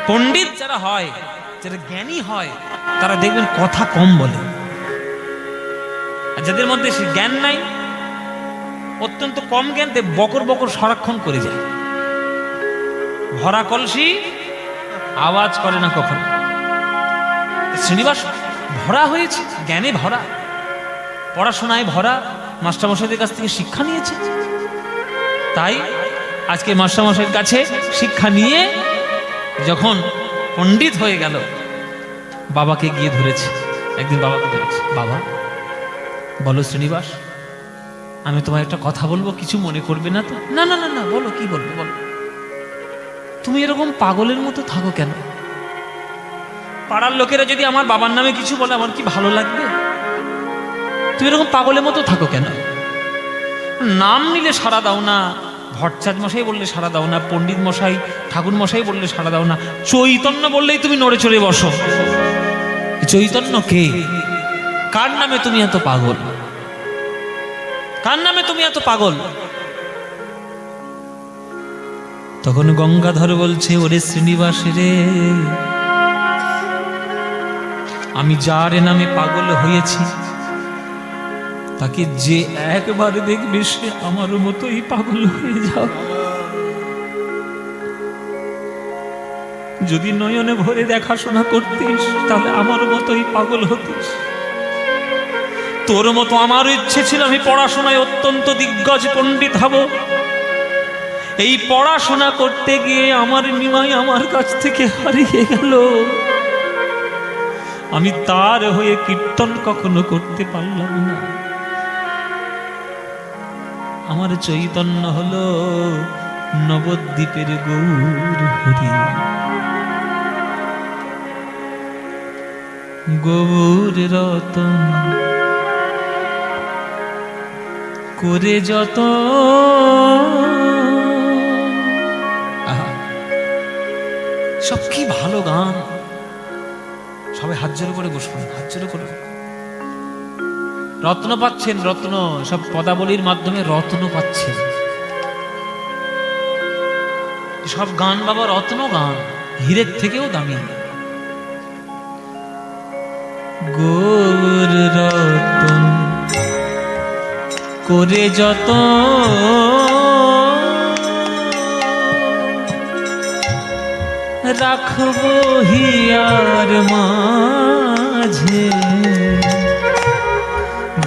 পণ্ডিত যারা হয়, যারা জ্ঞানী হয়, তারা দেখবেন কথা কম বলে। আর যাদের মধ্যে সে জ্ঞান নাই, অত্যন্ত কম জ্ঞান, বকর বকর সারাক্ষণ করে যায়। ভরা কলসি আওয়াজ করে না কখনো। শ্রীনিবাস ভরা হয়েছে, জ্ঞানে ভরা, পড়াশোনায় ভরা, মাস্টারমশাইদের কাছ থেকে শিক্ষা নিয়েছে। তাই আজকে মাস্টারমশাইয়ের কাছে শিক্ষা নিয়ে যখন পণ্ডিত হয়ে গেল, বাবাকে গিয়ে ধরেছে। একদিন বাবাকে ধরেছে, বাবা বলো শ্রীনিবাস, আমি তোমার একটা কথা বলবো, কিছু মনে করবে না তো? না না না না, বলো, কি বলবে বলো। তুমি এরকম পাগলের মতো থাকো কেন? পাড়ার লোকেরা যদি আমার বাবার নামে কিছু বলে, আমার কি ভালো লাগবে? তুমি এরকম পাগলের মতো থাকো কেন? নাম নিলে সাড়া দাও না, ভট্টাচার্য মশাই বললে সাড়া দাও না, পণ্ডিত মশাই, ঠাকুর মশাই বললে সাড়া দাও না, চৈতন্য বললেই তুমি নড়ে চড়ে বসো। চৈতন্য কে? কার নামে তুমি এত পাগল? কার নামে তুমি এত পাগল? তখন গঙ্গাধর বলছে, ওরে শ্রীনিবাস রে, আমি যার নামে পাগল হয়েছি, তাকে যে একবার দেখবে সে আমার মতোই পাগল হয়ে যাও। যদি নয়নে ভরে দেখাশোনা করতিস, তাহলে আমার মতোই পাগল হতিস। তোর মতো আমারও ইচ্ছে ছিল আমি পড়াশোনায় অত্যন্ত দিগ্গজ পণ্ডিত হব। এই পড়াশোনা করতে গিয়ে আমার নিমাই আমার কাছ থেকে হারিয়ে গেল। আমি তার হয়ে কীর্তন কখনো করতে পারলাম না। আমার চৈতন্য হলো নবদ্বীপের গৌর হরি। গৌর রতন করে যত, সব কি ভালো গান। সবাই হাত জোড়ো করে বসুন, হাত জোড়ো করে। রত্ন পাচ্ছেন, রত্ন, সব পদাবলীর মাধ্যমে রত্ন পাচ্ছেন। সব গান বাবা রত্ন গান, হীরের থেকেও দামি। গৌর রতন করে যত, রাখবো হিয়ার মাঝে,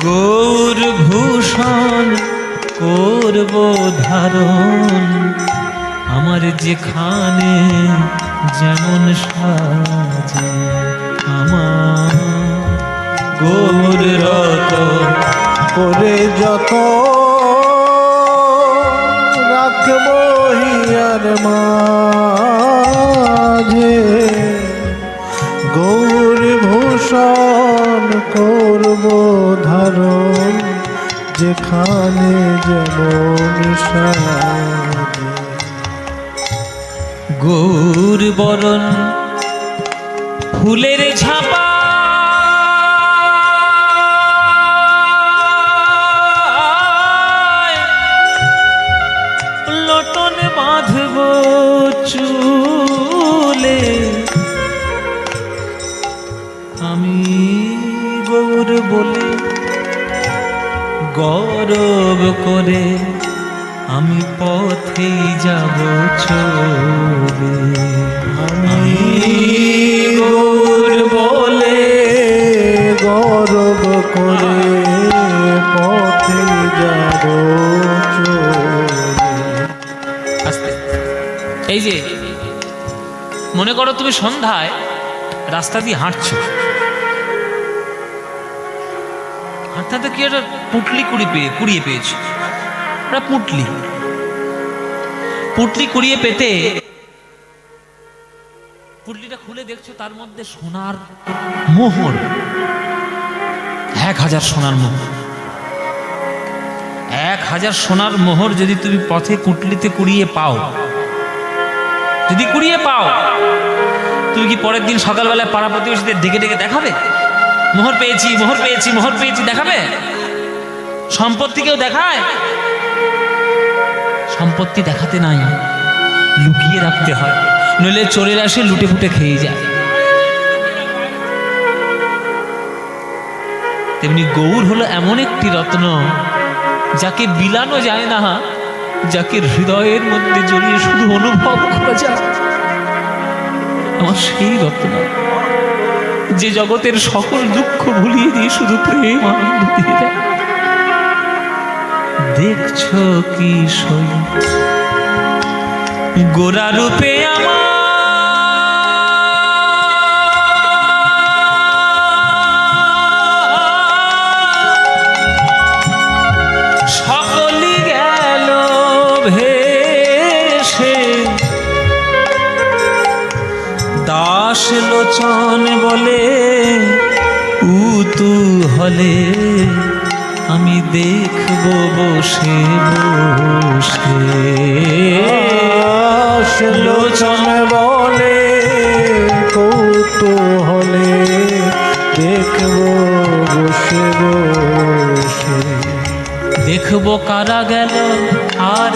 গৌর ভূষণ করব ধারণ, আমার যেখানে যেমন সাজে। আমার গৌর রতন করে যত, রাখবো হিয়ার মাঝে, গৌর ভূষণ করব ধারণ, যেখানে যেমন সাজে। গৌর বরণ ফুলের ঝাপা, লটন বাঁধব চুলে, আমি গৌর বলে গৌরব করে, আমি পথেই যাব চলে। আমি গৌর বলে গৌরব করে, পথে যাব চলে। এই যে মনে করো তুমি সন্ধ্যায় রাস্তা দিয়ে হাঁটছো, হাঁটতে হাঁটতে কি একটা পুটলি কুড়িয়ে পেয়েছো। পুটলি কুড়িয়ে পেতে পুটলিটা খুলে দেখছো, তার মধ্যে সোনার মোহর, 1000 সোনার মোহর। 1000 সোনার মোহর যদি তুমি পথে পুটলিতে কুড়িয়ে পাও, যদি কুড়িয়ে পাও, তুমি কি পরের দিন সকালবেলায় পাড়া প্রতিবেশীদের ডেকে ডেকে দেখাবে, মোহর পেয়েছি, মোহর পেয়েছি, মোহর পেয়েছি, দেখাবে? সম্পত্তি কেউ দেখায়? সম্পত্তি দেখাতে নাই, লুকিয়ে রাখতে হয়। নইলে চোরের আসে লুটে ফুটে খেয়ে যায়। তেমনি গৌর হলো এমন একটি রত্ন যাকে বিলানো যায় না, যাকে হৃদয়ের মধ্যে জড়িয়ে শুধু অনুভব করা যায়। আমার সেই রত্ন যে জগতের সকল দুঃখ ভুলিয়ে দিয়ে শুধু প্রেম আনন্দ দিয়ে দেয়। দেখছো কি সই গোরা রূপে আমার সকলি গেল ভেসে, দাস লোচন বলে উতু হলে আমি দেখবো বসে বসে। লোচন বলে কৌতূহলে দেখবো বসে বসে। দেখবো কারা গেল আর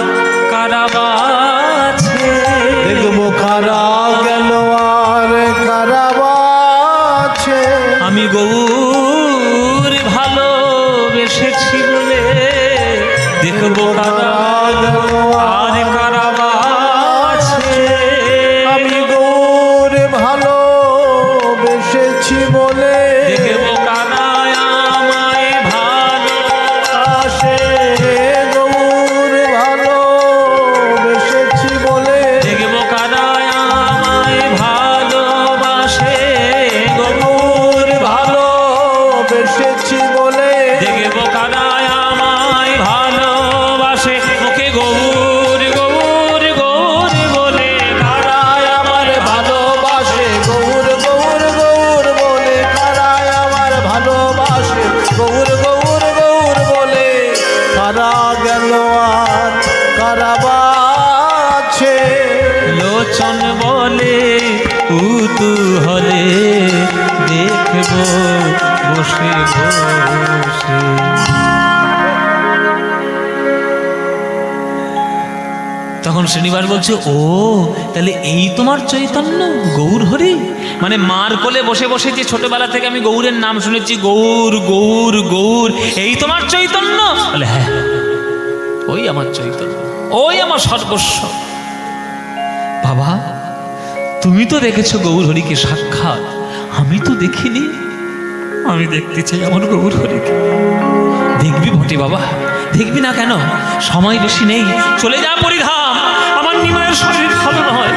কারা বাছে, দেখবো কারা গেল আর কারা বাছে। আমি গৌর ভালোবেসেছি বলে দেখবো কারা গেল আর কারা বাছে। আমি গৌর ভালোবেসেছি বলে দেখবো কারা আমায় ভালোবাসে। গৌর ভালোবেসেছি বলে দেখবো কারা আমায় ভালোবাসে। গৌর ভালোবেসেছি বলে দেখবো কারা আমায় ভালোবাসে। মুখে গৌর গৌর গৌর বলে কারায় আমার ভালোবাসে। গৌর গৌর গৌর বলে কারায় আমার ভালোবাসে। গৌর গৌর গৌর বলে কারা গেল আর কারা বাছে। লোচন বলে উতু হলে দেখবো বসে বসে। তখন শ্রীনিবাস বলছে, ও তাহলে এই তোমার চৈতন্য গৌর হরি? মানে মার কোলে বসে বসে যে ছোটবেলা থেকে আমি গৌরের নাম শুনেছি, গৌর গৌর গৌর, এই তোমার চৈতন্য? বলে হ্যাঁ, ওই আমার চৈতন্য, ওই আমার সর্বস্ব। বাবা তুমি তো দেখেছো গৌর হরিকে সাক্ষাৎ, আমি তো দেখিনি। আমি দেখতে চাই আমার গৌর হরিকে। দেখবি বটে বাবা, দেখবি না কেন? সময় বেশি নেই, চলে যা পরিধাম। আমার নিমাইয়ের শরীর ভালো নয়,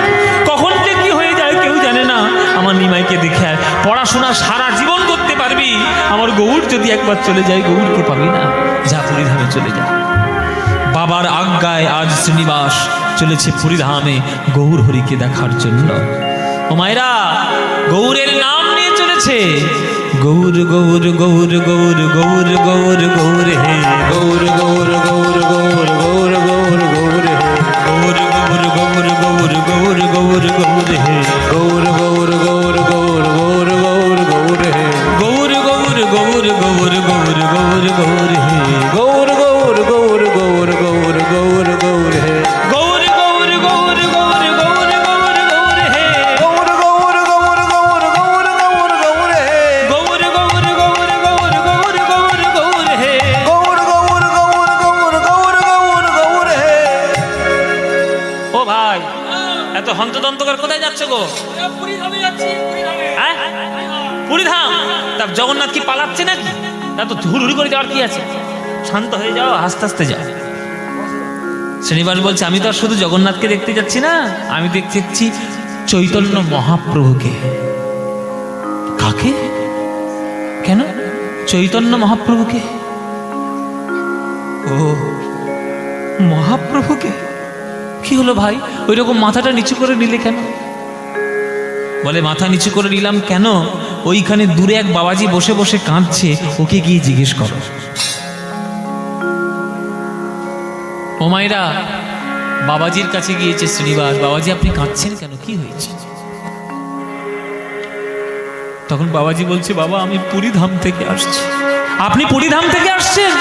কখন যে কি হয়ে যায় কেউ জানে না। আমার নিমাইকে দেখে পড়াশোনা সারা জীবন করতে পারবি, আমার গৌর যদি একবার চলে যায় গৌরকে পাবি না। যা পরিধামে চলে যা। বাবার আজ্ঞায় আজ শ্রীনিবাস চলেছে পরিধামে গৌর হরিকে দেখার জন্য। ও মায়েরা, গৌরের নাম নিয়ে চলেছে। গৌর গৌর গৌর গৌর গৌর গৌর গৌর হে, গৌর গৌর গৌর গৌর গৌর গৌর গৌর হে। গৌর গৌর গৌর গৌর গৌর গৌর গৌর হে, গৌর গৌর গৌর গৌর গৌর গৌর গৌর হে। গৌর গৌর গৌর গৌর গৌর গৌর গৌর হে, গৌর গৌর গৌর গৌর গৌর গৌর গৌর হে। গৌর গৌর গৌর গৌর গৌর গৌর গৌর হে, গৌর গৌর গৌর গৌর গৌর গৌর গৌর হে। গৌর গৌর গৌর গৌর গৌর গৌর গৌর হে। গৌর গৌর গৌর গৌর গৌর গৌর গৌর হে। ও ভাই, এত হন্তদন্তকার কোথায় যাচ্ছে গো? হ্যাঁ? পুরীধাম? তা জগন্নাথ কি পালাচ্ছে নাকি? তা তো হুড়হুড়ি করে যাওয়ার কি আছে? শান্ত হয়ে যাও, আস্তে আস্তে যাও। শ্রীনিবাস বলছে, আমি তো আর শুধু জগন্নাথকে দেখতে যাচ্ছি না, আমি দেখতে যাচ্ছি চৈতন্য মহাপ্রভুকে। কাকে? কেন? চৈতন্য মহাপ্রভুকে। ও মহাপ্রভুকে? কি হলো ভাই, ওই রকম মাথাটা নিচু করে নিলে কেন? বলে মাথা নিচু করে নিলাম কেন, ওইখানে দূরে এক বাবাজি বসে বসে কাঁদছে, ওকে গিয়ে জিজ্ঞেস করো। ও মায়েরা, বাবাজির কাছে গিয়েছে শ্রীনিবাস। বাবাজি আপনি কাঁদছেন কেন, কি হয়েছে? তখন বাবাজি বলছে, বাবা আমি পুরীধাম থেকে আসছি। আপনি পুরীধাম থেকে আসছেন?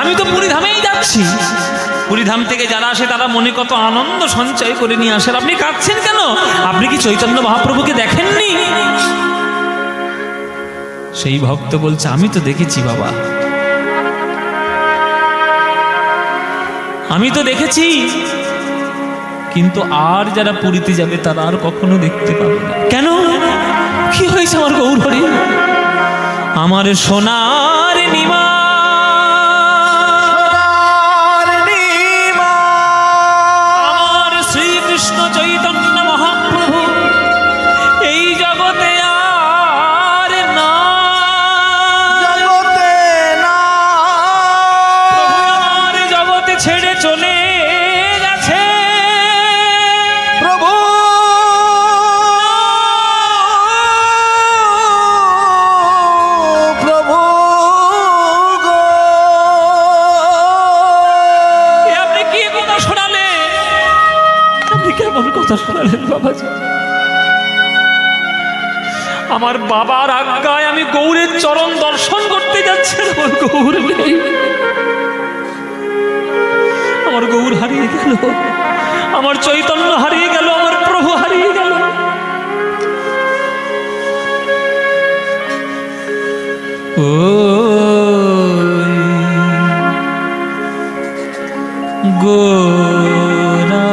আমি তো পুরীধামেই যাচ্ছি। পুরীধাম থেকে যারা আসে তারা মনে কত আনন্দ সঞ্চয় করে নিয়ে আসেন। আপনি কাঁদছেন কেন? আপনি কি চৈতন্য মহাপ্রভুকে দেখেননি? সেই ভক্ত বলছে, আমি তো দেখেছি বাবা, আমি তো দেখেছি, কিন্তু আর যারা পুরীতে যাবে তারা আর কখনো দেখতে পাবে না। কেন? কি হয়েছে আমার গৌর হরি? আমার সোনার নিমা, আমার শ্রীকৃষ্ণ চৈতন্য মহাপ্রভু এই জগতে আর না, জগতে না, প্রভু আমার জগতে ছেড়ে চলে গেছে। প্রভু প্রভু গো, এ আপনি কি কথা শোনালেন? আপনি কেমন কথা শোনালেন বাবাজি? আমার বাবার আজ্ঞায় আমি গৌরের চরণ দর্শন করতে যাচ্ছি, আমার গৌর নেই, আমার গৌর হারিয়ে গেল, আমার চৈতন্য হারিয়ে গেল, আমার প্রভু হারিয়ে গেল। ও গোরা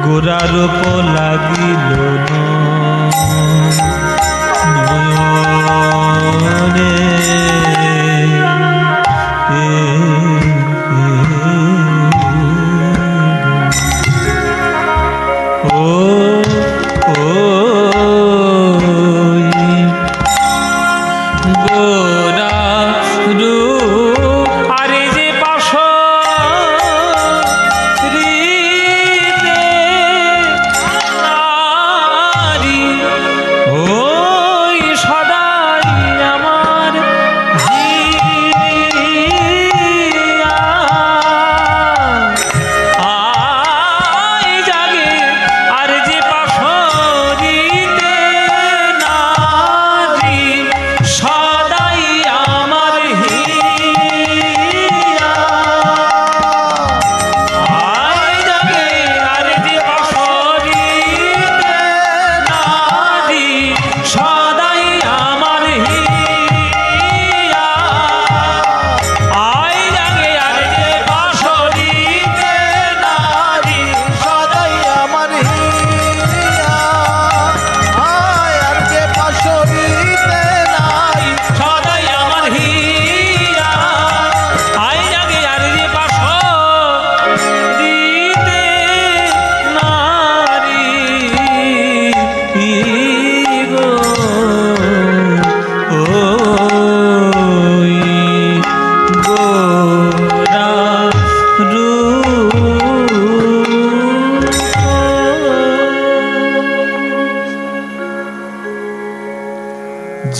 গোরারূপ লাগিল নয়নে, ও গোরা রূপ, আরে যে পাশ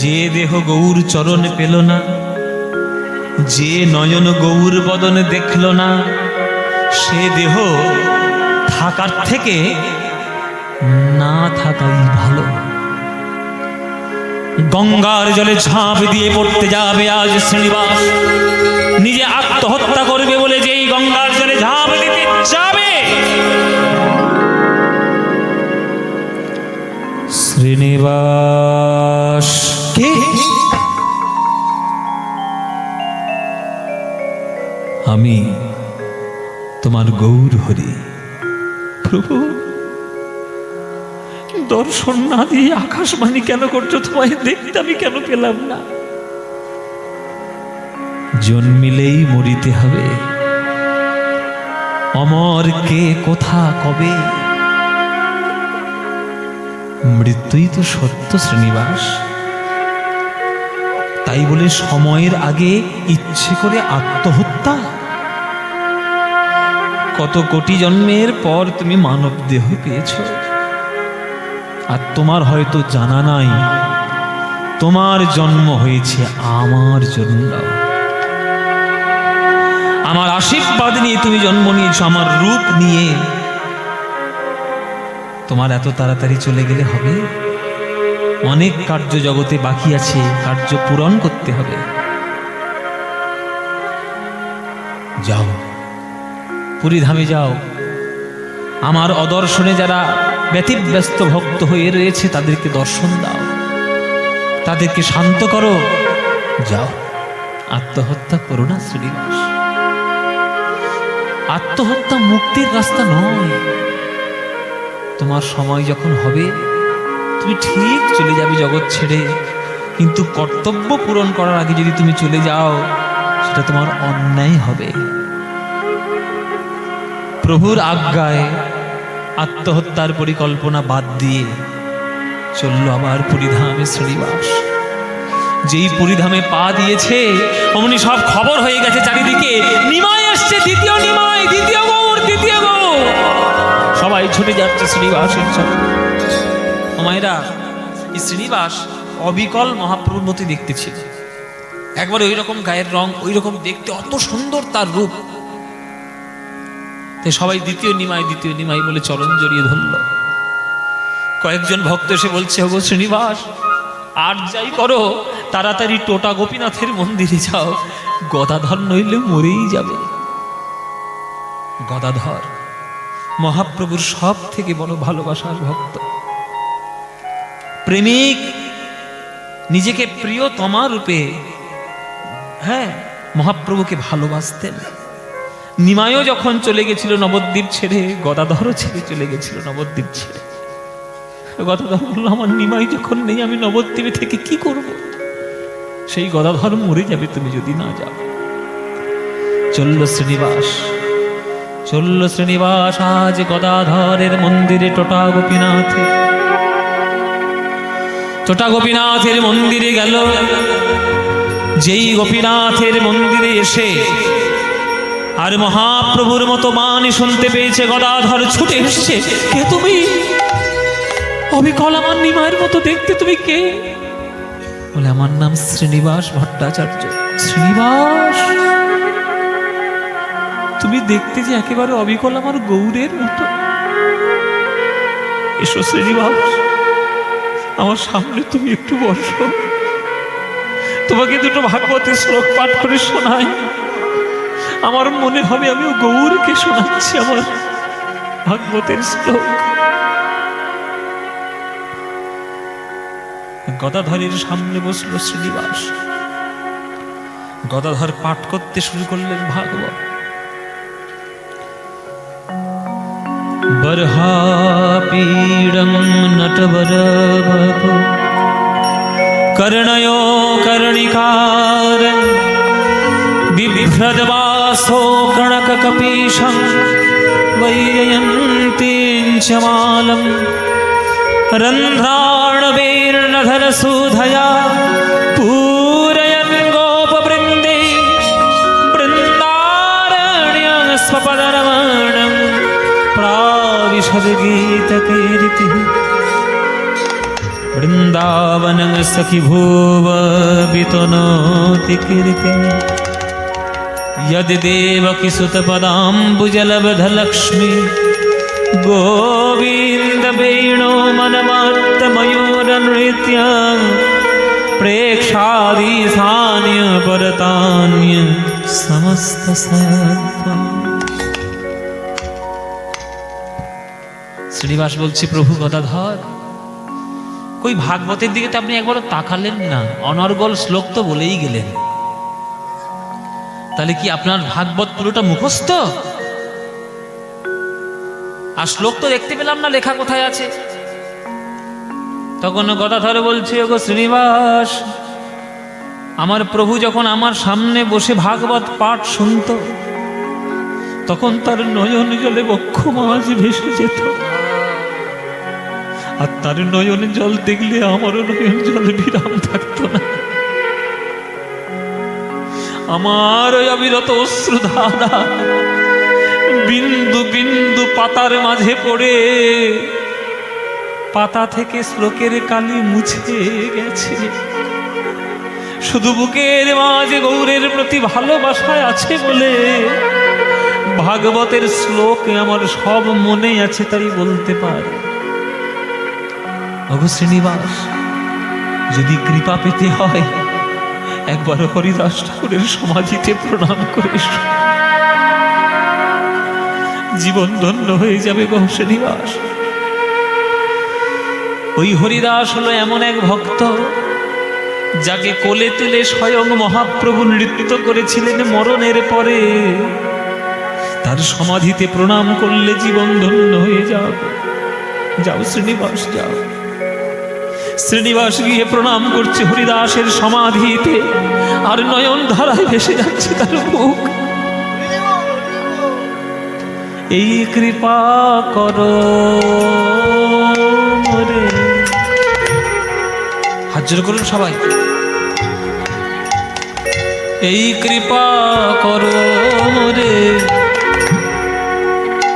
যে দেহ গৌর চরণ পেল না, যে নয়ন গৌর বদন দেখল না, সে দেহ থাকার থেকে না থাকাই ভালো। গঙ্গার জলে ঝাঁপ দিয়ে পড়তে যাবে আজ শ্রীনিবাস, নিজে আত্মহত্যা করবে বলে যেই গঙ্গার জলে ঝাঁপ দিতে যাবে, শ্রীনিবাস কে? আমি তোমার গৌর হরি। প্রভু, দর্শন না দিয়ে আকাশবাণী কেন করছো? তোমায় দেখতে আমি কেন পেলাম না? জন্মিলেই মরিতে হবে, অমর কে কোথা কবে, মৃত্যুই তো সত্য শ্রীনিবাস। তাই বলে সময়ের আগে ইচ্ছে করে আত্মহত্যা? কত কোটি জন্মের পর তুমি মানব দেহ পেয়েছ, আর তোমার হয়তো জানা নাই তোমার জন্ম হয়েছে আমার জন্য। আমার আশীর্বাদ নিয়ে তুমি জন্ম নিয়েছ, আমার রূপ নিয়ে। তোমার এত তাড়াতাড়ি চলে গেলে হবে? অনেক কার্য জগতে বাকি আছে, কার্য পূরণ করতে হবে। যাও, পুরীধামে যাও। আমার অদর্শনে যারা ব্যতিব্যস্ত ভক্ত হয়ে রয়েছে তাদেরকে দর্শন দাও, তাদেরকে শান্ত করো। যাও, আত্মহত্যা করো না শ্রীনিবাস। আত্মহত্যা মুক্তির রাস্তা নয়। তোমার সময় যখন হবে তুমি ঠিক চলে যাবে জগৎ ছেড়ে, কিন্তু কর্তব্য পূরণ করার আগে যদি তুমি চলে যাও সেটা তোমার অন্যায় হবে। প্রভুর আজ্ঞায় আত্মহত্যার পরিকল্পনা বাদ দিয়ে চলল আবার পুরীধামে শ্রীনিবাস। যেই পুরীধামে পা দিয়েছে অমনি সব খবর হয়ে গেছে চারিদিকে, নিমাই আসছে, দ্বিতীয় নিমাই, দ্বিতীয় গৌর, দ্বিতীয় গৌর। সবাই ছুটে যাচ্ছে শ্রীনিবাসের জন্য। মায়েরা, এই শ্রীনিবাস অবিকল মহাপ্রভুর মতো দেখতে ছিল। একবার ওই রকম গায়ের রং, ওই রকম দেখতে, অত সুন্দর তার রূপ। তাই সবাই দ্বিতীয় নিমাই, দ্বিতীয় নিমাই বলে চরণ জড়িয়ে ধরল। কয়েকজন ভক্ত এসে বলছে, ওগো শ্রীনিবাস, আর যাই করো তাড়াতাড়ি টোটা গোপীনাথের মন্দিরে যাও, গদাধর নইলে মরেই যাবে। গদাধর মহাপ্রভুর সব থেকে বড় ভালোবাসার ভক্ত, প্রেমিক, নিজেকে প্রিয়তমা রূপে মহাপ্রভুকে ভালোবাসতেন। নিমাইও যখন চলে গেছিল নবদ্বীপ ছেড়ে, গদাধরও ছেড়ে চলে গেছিল নবদ্বীপ ছেড়ে। গদাধর বলল, আমার নিমাই যখন নেই আমি নবদ্বীপে থেকে কি করব? সেই গদাধর মরে যাবে তুমি যদি না যাও। চলল শ্রীনিবাস, চলল শ্রীনিবাস আজ গদাধরের মন্দিরে টোটা গোপীনাথে। টোটা গোপীনাথের মন্দিরে গেল। যেই গোপীনাথের মন্দিরে এসে আর মহাপ্রভুর মতো বাণী শুনতে পেয়েছে, গদাধর ছুটে এসছে। কে তুমি? অবিকল আমার নিমায়ের মতো দেখতে, তুমি কে? বলে, আমার নাম শ্রীনিবাস ভট্টাচার্য। শ্রীনিবাস, তুমি দেখতে যে একেবারে অবিকল আমার গৌরের মতো। এসো শ্রীনিবাস, আমার সামনে তুমি একটু বসো, তোমাকে দুটো ভাগবতের শ্লোক পাঠ করে শোনাই। আমার মনে হবে আমি গৌরকে শোনাচ্ছি আমার ভাগবতের শ্লোক। গদাধরের সামনে বসলো শ্রীনিবাস। গদাধর পাঠ করতে শুরু করলেন ভাগবত। বরহাপীড়ম নটবর कर्णयो कर्णिकार बिभ्रद्वासो कणककपीशं वैजयन्तीञ्चमालं रन्ध्राणवीर्णधरसूधया पूरयन् गोपवृन्दे वृन्दारण्यं स्वपदरमणं प्राविशद्गीतकीर्तिः वृंदावन सखी भूव वितनोति कीर्ति यदि देवकी सुत पदाम्बुजलब्ध लक्ष्मी गोविंद वेणु मनमत्त मयूर नृत्य प्रेक्षादीशान्य परतान्य समस्त सत्त्वम्। শ্রীনিবাস বলছে, প্রভু গদাধর, ওই ভাগবতের দিকে তো আপনি একবারও তাকালেন না, অনর্গল শ্লোক তো বলেই গেলেন। তাহলে কি আপনার ভাগবত পুরোটা মুখস্থ? আর শ্লোক তো দেখতে পেলাম না, লেখা কোথায় আছে? তখন গদাধর বলছে, ওগো শ্রীনিবাস, আমার প্রভু যখন আমার সামনে বসে ভাগবত পাঠ শুনত তখন তার নয়ন জলে বক্ষ মাঝ ভেসে যেত, আর তার নয়ন জল দেখলে আমারও নয়ন জলে বিরাম থাকতো না। আমার ওই অবিরত অশ্রুধারা বিন্দু বিন্দু পাতার মাঝে পড়ে পাতা থেকে শ্লোকের কালি মুছে গেছে। শুধু বুকের মাঝে গৌরের প্রতি ভালোবাসায় আছে বলে ভাগবতের শ্লোকে আমার সব মনে আছে, তাই বলতে পারি। ওগো শ্রীনিবাস, যদি কৃপা পেতে হয় একবার হরিদাস ঠাকুরের সমাধিতে প্রণাম করে এসো, জীবন ধন্য হয়ে যাবে গো শ্রীনিবাস। ওই হরিদাস হলো এমন এক ভক্ত যাকে কোলে তুলে স্বয়ং মহাপ্রভু নৃত্য করেছিলেন মরণের পরে। তার সমাধিতে প্রণাম করলে জীবন ধন্য হয়ে যাবে। যাও শ্রীনিবাস, যাও। শ্রীনিবাস গিয়ে প্রণাম করছে হরিদাসের সমাধিতে, আর নয়ন ধারায় ভেসে যাচ্ছে তার মুখ। এই কৃপা করো রে, হাত জোড় করুন সবাই। এই কৃপা করো রে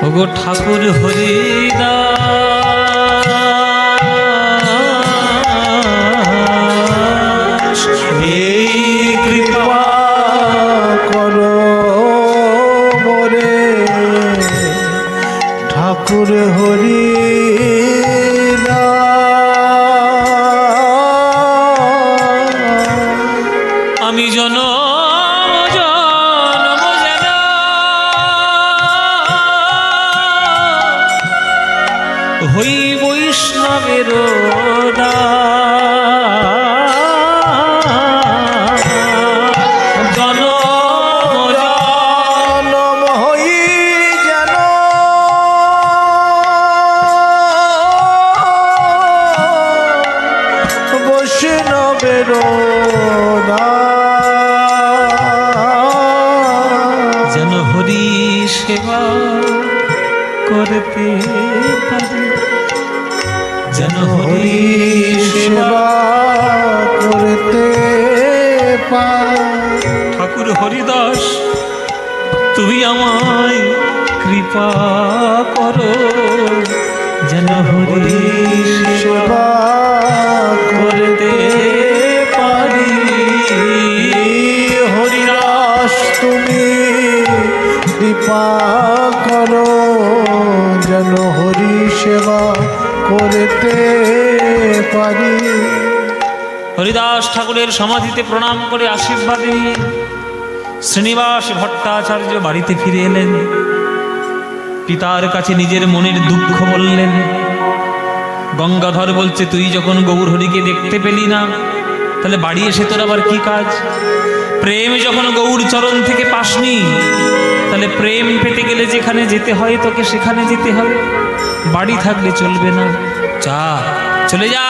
ওগো ঠাকুর হরিদাস, এই কৃপা করো মোরে ঠাকুর হরিদাস। আমি জনম জনম যেন হই বৈষ্ণবের জনম হই যেন বৈষ্ণবের যেন হরি সেবা করতে পারি, যেন হরি সেবা করতে পারি। ঠাকুর হরিদাস তুমি আমায় কৃপা করো, যেন হরি সেবা করতে পারি। হরিদাস তুমি কৃপা করো, যেন হরি সেবা করতে পারি। হরিদাস ঠাকুরের সমাধিতে প্রণাম করে আশীর্বাদ নিয়ে শ্রীনিবাস ভট্টাচার্য বাড়িতে ফিরে এলেন। পিতার কাছে নিজের মনের দুঃখ বললেন। গঙ্গাধর বলছে, তুই যখন গৌর হরিকে দেখতে পেলি না, তাহলে বাড়ি এসে তোর আবার কি কাজ? প্রেম যখন গৌর চরণ থেকে পাসনি, তাহলে প্রেম পেতে গেলে যেখানে যেতে হয় তোকে সেখানে যেতে হবে, বাড়ি থাকলে চলবে না। চা চলে যা,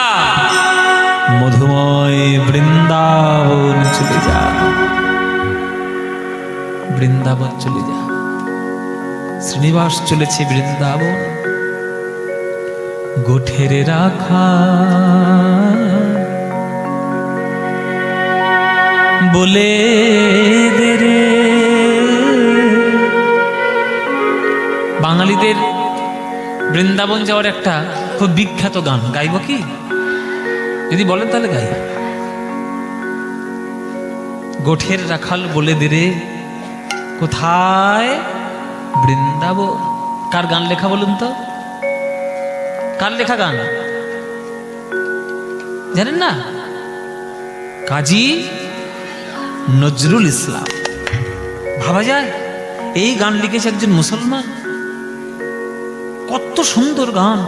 মধুময় বৃন্দাবন চলে যা, বৃন্দাবন চলে যা। শ্রীনিবাস চলেছে বৃন্দাবন। গোঠের রাখা বলে দে রে। বাঙালিদের বৃন্দাবন যাওয়ার একটা খুব বিখ্যাত গান, গাইব কি? যদি বলেন তাহলে গাই। গোঠের রাখাল বলে দে রে কোথায় বৃন্দাবন। কার গান লেখা বলুন তো? কার লেখা গান জানেন না? কাজী নজরুল ইসলাম। ভাবা যায় এই গান লিখেছে একজন মুসলমান। কত সুন্দর গান,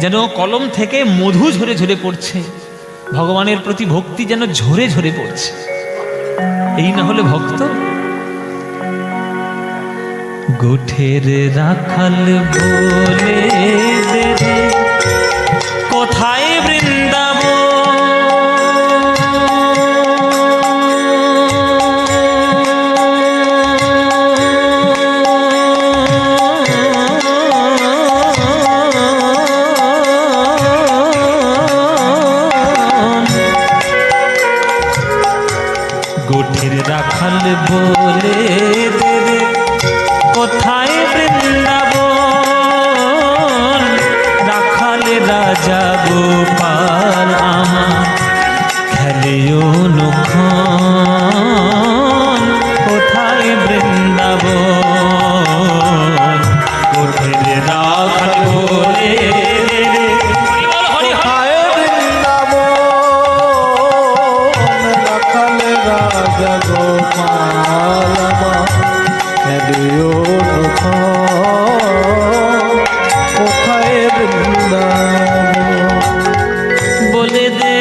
যেন কলম থেকে মধু ঝরে ঝরে পড়ছে, ভগবানের প্রতি ভক্তি যেন ঝরে ঝরে পড়ছে। এই না হলে ভক্ত। গোঠের রাখাল বলে দে রে কোথায় বৃন্দাবন। গোঠের রাখাল বলে দে রে কোথায় বৃন্দাবন। রাজা গোপাল আমার খেলে অনুক্ষণ, কোথায় বৃন্দাবন কোঠের রাখাল বলে কোথায় বৃন্দাবন রাখাল রাজা গোপাল আমার খেলিও কোথায় বৃন্দাবন বলে দে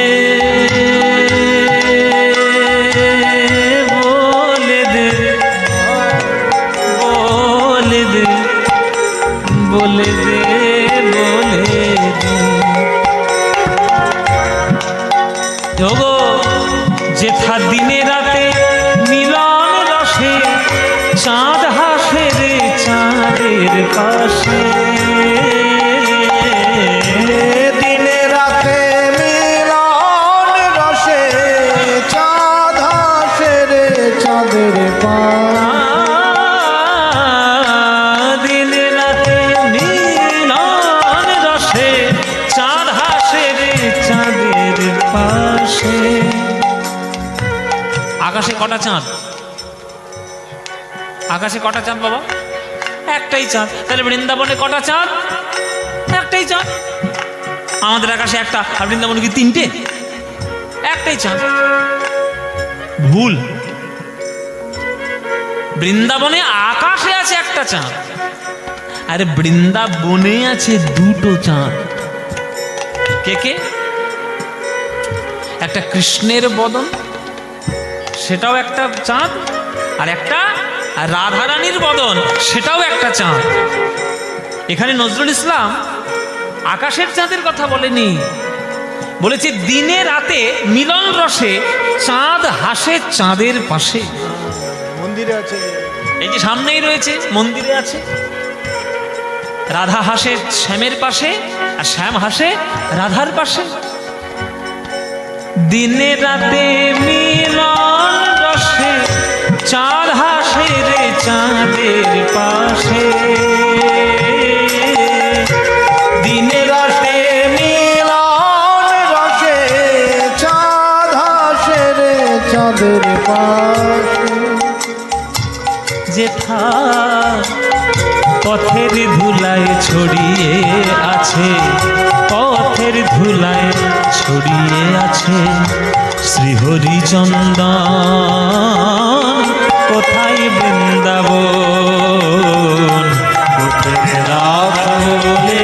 বলে দে বলে দে বলে দে বলে দে ওগো যেথা দিনে রাতে মিলন রসে চাঁদ হাসে রে চাঁদের পাশে দিনে রাতে মিলন রসে চাঁদ হাসে রে চাঁদের দিন রাতে মিলন রসে চাঁদ হাসে রে চাঁদের পাশে। আকাশে কটা চাঁদ? আকাশে কটা চাঁদ বাবা? একটাই চাঁদ। তাহলে বৃন্দাবনে কটা চাঁদ? একটাই চাঁদ। আমাদের আকাশে একটা, আর বৃন্দাবনে কি তিনটে? একটাই চাঁদ। ভুল। বৃন্দাবনে আকাশে আছে একটা চাঁদ, আর বৃন্দাবনে আছে দুটো চাঁদ। কে কে? একটা কৃষ্ণের বদন, সেটাও একটা চাঁদ, আর একটা রাধারানীর বদন, সেটাও একটা চাঁদ। এখানে নজরুল ইসলাম আকাশের চাঁদের কথা বলেনি, বলেছে দিনে রাতে মিলন রসে চাঁদ হাসে চাঁদের পাশে। মন্দিরে আছে, এই যে সামনেই রয়েছে, মন্দিরে আছে। রাধা হাসে শ্যামের পাশে, আর শ্যাম হাসে রাধার পাশে। দিনে রাতে মিলন রসে চাঁদ হাসে রে চাঁদের পাশে। দিনে রাতে মিলন রসে চাঁদ হাসে রে চাঁদের পাশে। যেথা পথের ধুলায় ছড়িয়ে আছে, পথের ধুলায় ছড়িয়ে আছে শ্রীহরিচন্দন, কোথায় বৃন্দাবন কোথায় রাখাল বলে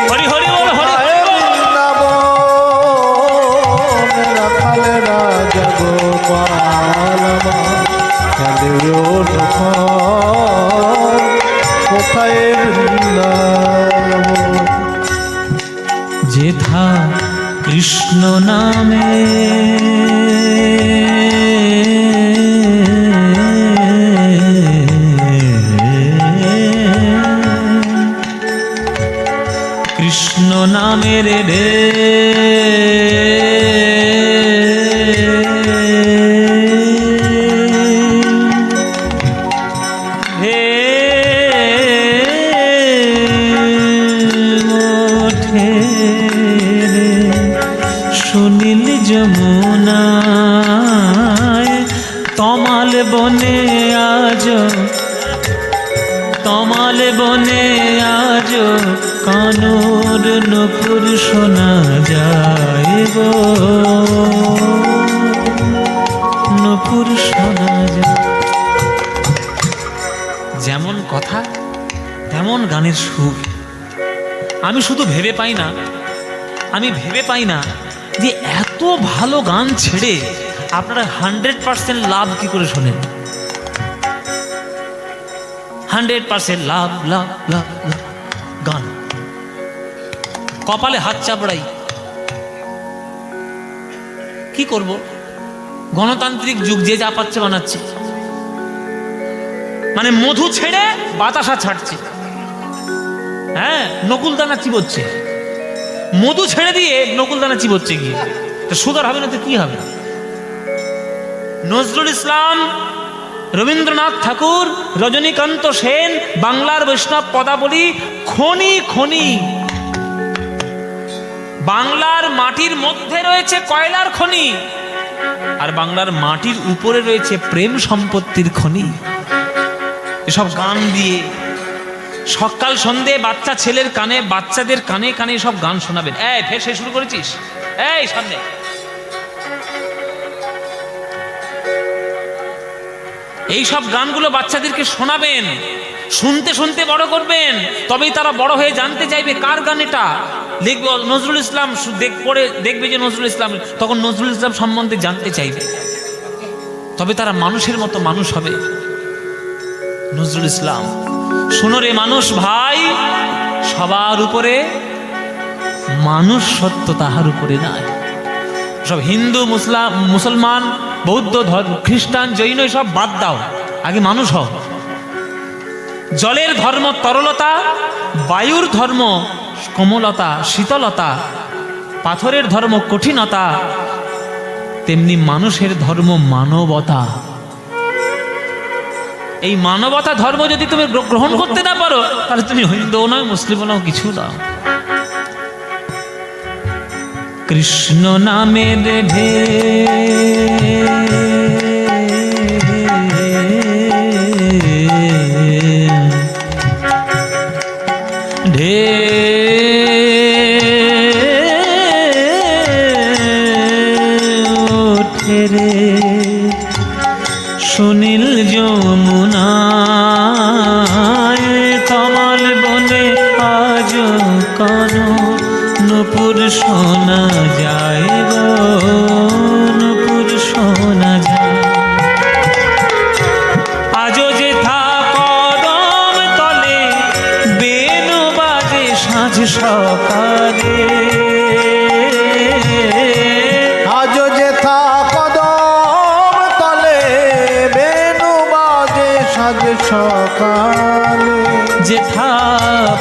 হরি হরি বল হরি হরি বল। বৃন্দাবন রাখাল রাজা গোপাল খেলিও কোথায় বৃন্দাবন। যেথা কৃষ্ণ নামে কৃষ্ণ নামের রে সুনীল যমুনায় তমাল বনে আজ, তমাল বনে আজ কানুর নূপুর শোনা যায় গো, নূপুর শোনা যায়। যেমন কথা তেমন গানের সুর। আমি শুধু ভেবে পাই না, আমি ভেবে পাই না যে এত ভালো গান ছেড়ে আপনারা 100% লাভ কি করে শোনেন। 100% লাভ লাভ লাভ লাভ গান, কপালে হাত চাপড়াই। কি করব? গণতান্ত্রিক যুগ, যে যা পাচ্ছে বানাচ্ছে। মানে মধু ছেড়ে বাতাসা ছাড়ছে, হ্যাঁ, নকুলদানা চিবোচ্ছে। মধু ছেড়ে দিয়ে নকুলদানা চিবোচ্ছে গিয়ে, তো সুগার হবে না তো কি হবে? নজরুল ইসলাম, রবীন্দ্রনাথ ঠাকুর, রজনীকান্ত সেন বাংলার বৈষ্ণব পদাবলী খনি খনি বাংলার মাটির মধ্যে রয়েছে কয়লার খনি, আর বাংলার মাটির উপরে রয়েছে প্রেম সম্পত্তির খনি। এসব গান দিয়ে সকাল সন্ধে বাচ্চা ছেলের কানে, বাচ্চাদের কানে কানে সব গান শোনাবেন। এই ফের সে শুরু করেছিস, এই সামনে। এই সব গানগুলো বাচ্চাদেরকে শোনাবেন, শুনতে শুনতে বড় করবেন, তবেই তারা বড় হয়ে জানতে চাইবে কার গান এটা। দেখবে নজরুল ইসলাম পড়ে দেখবে যে নজরুল ইসলাম, তখন নজরুল ইসলাম সম্বন্ধে জানতে চাইবে, তবে তারা মানুষের মতো মানুষ হবে। নজরুল ইসলাম, শোনো রে মানুষ ভাই, সবার উপরে মানুষ সত্য, তাহার উপরে নাই। সব হিন্দু মুসলমান বৌদ্ধ ধর্ম খ্রিস্টান জৈন সব বাদ দাও, আগে মানুষ হও। জলের ধর্ম তরলতা, বায়ুর ধর্ম কোমলতা শীতলতা, পাথরের ধর্ম কঠিনতা, তেমনি মানুষের ধর্ম মানবতা। এই মানবতা ধর্ম যদি তুমি গ্রহণ করতে না পারো, তাহলে তুমি হিন্দুও নয়, মুসলিমও নয়, কিছু না। কৃষ্ণ নামের ঢে ওঠে রে সুনীল যমুনায়, কমল বনে আজ কান নূপুর শোনা যায় গো, নূপুর শোনা যায়। আজও যেথা কদম তলে বেনু বাজে সাঁঝ সকালে, আজও যেথা কদম তলে বেনু বাজে সাজ সকালে, যেথা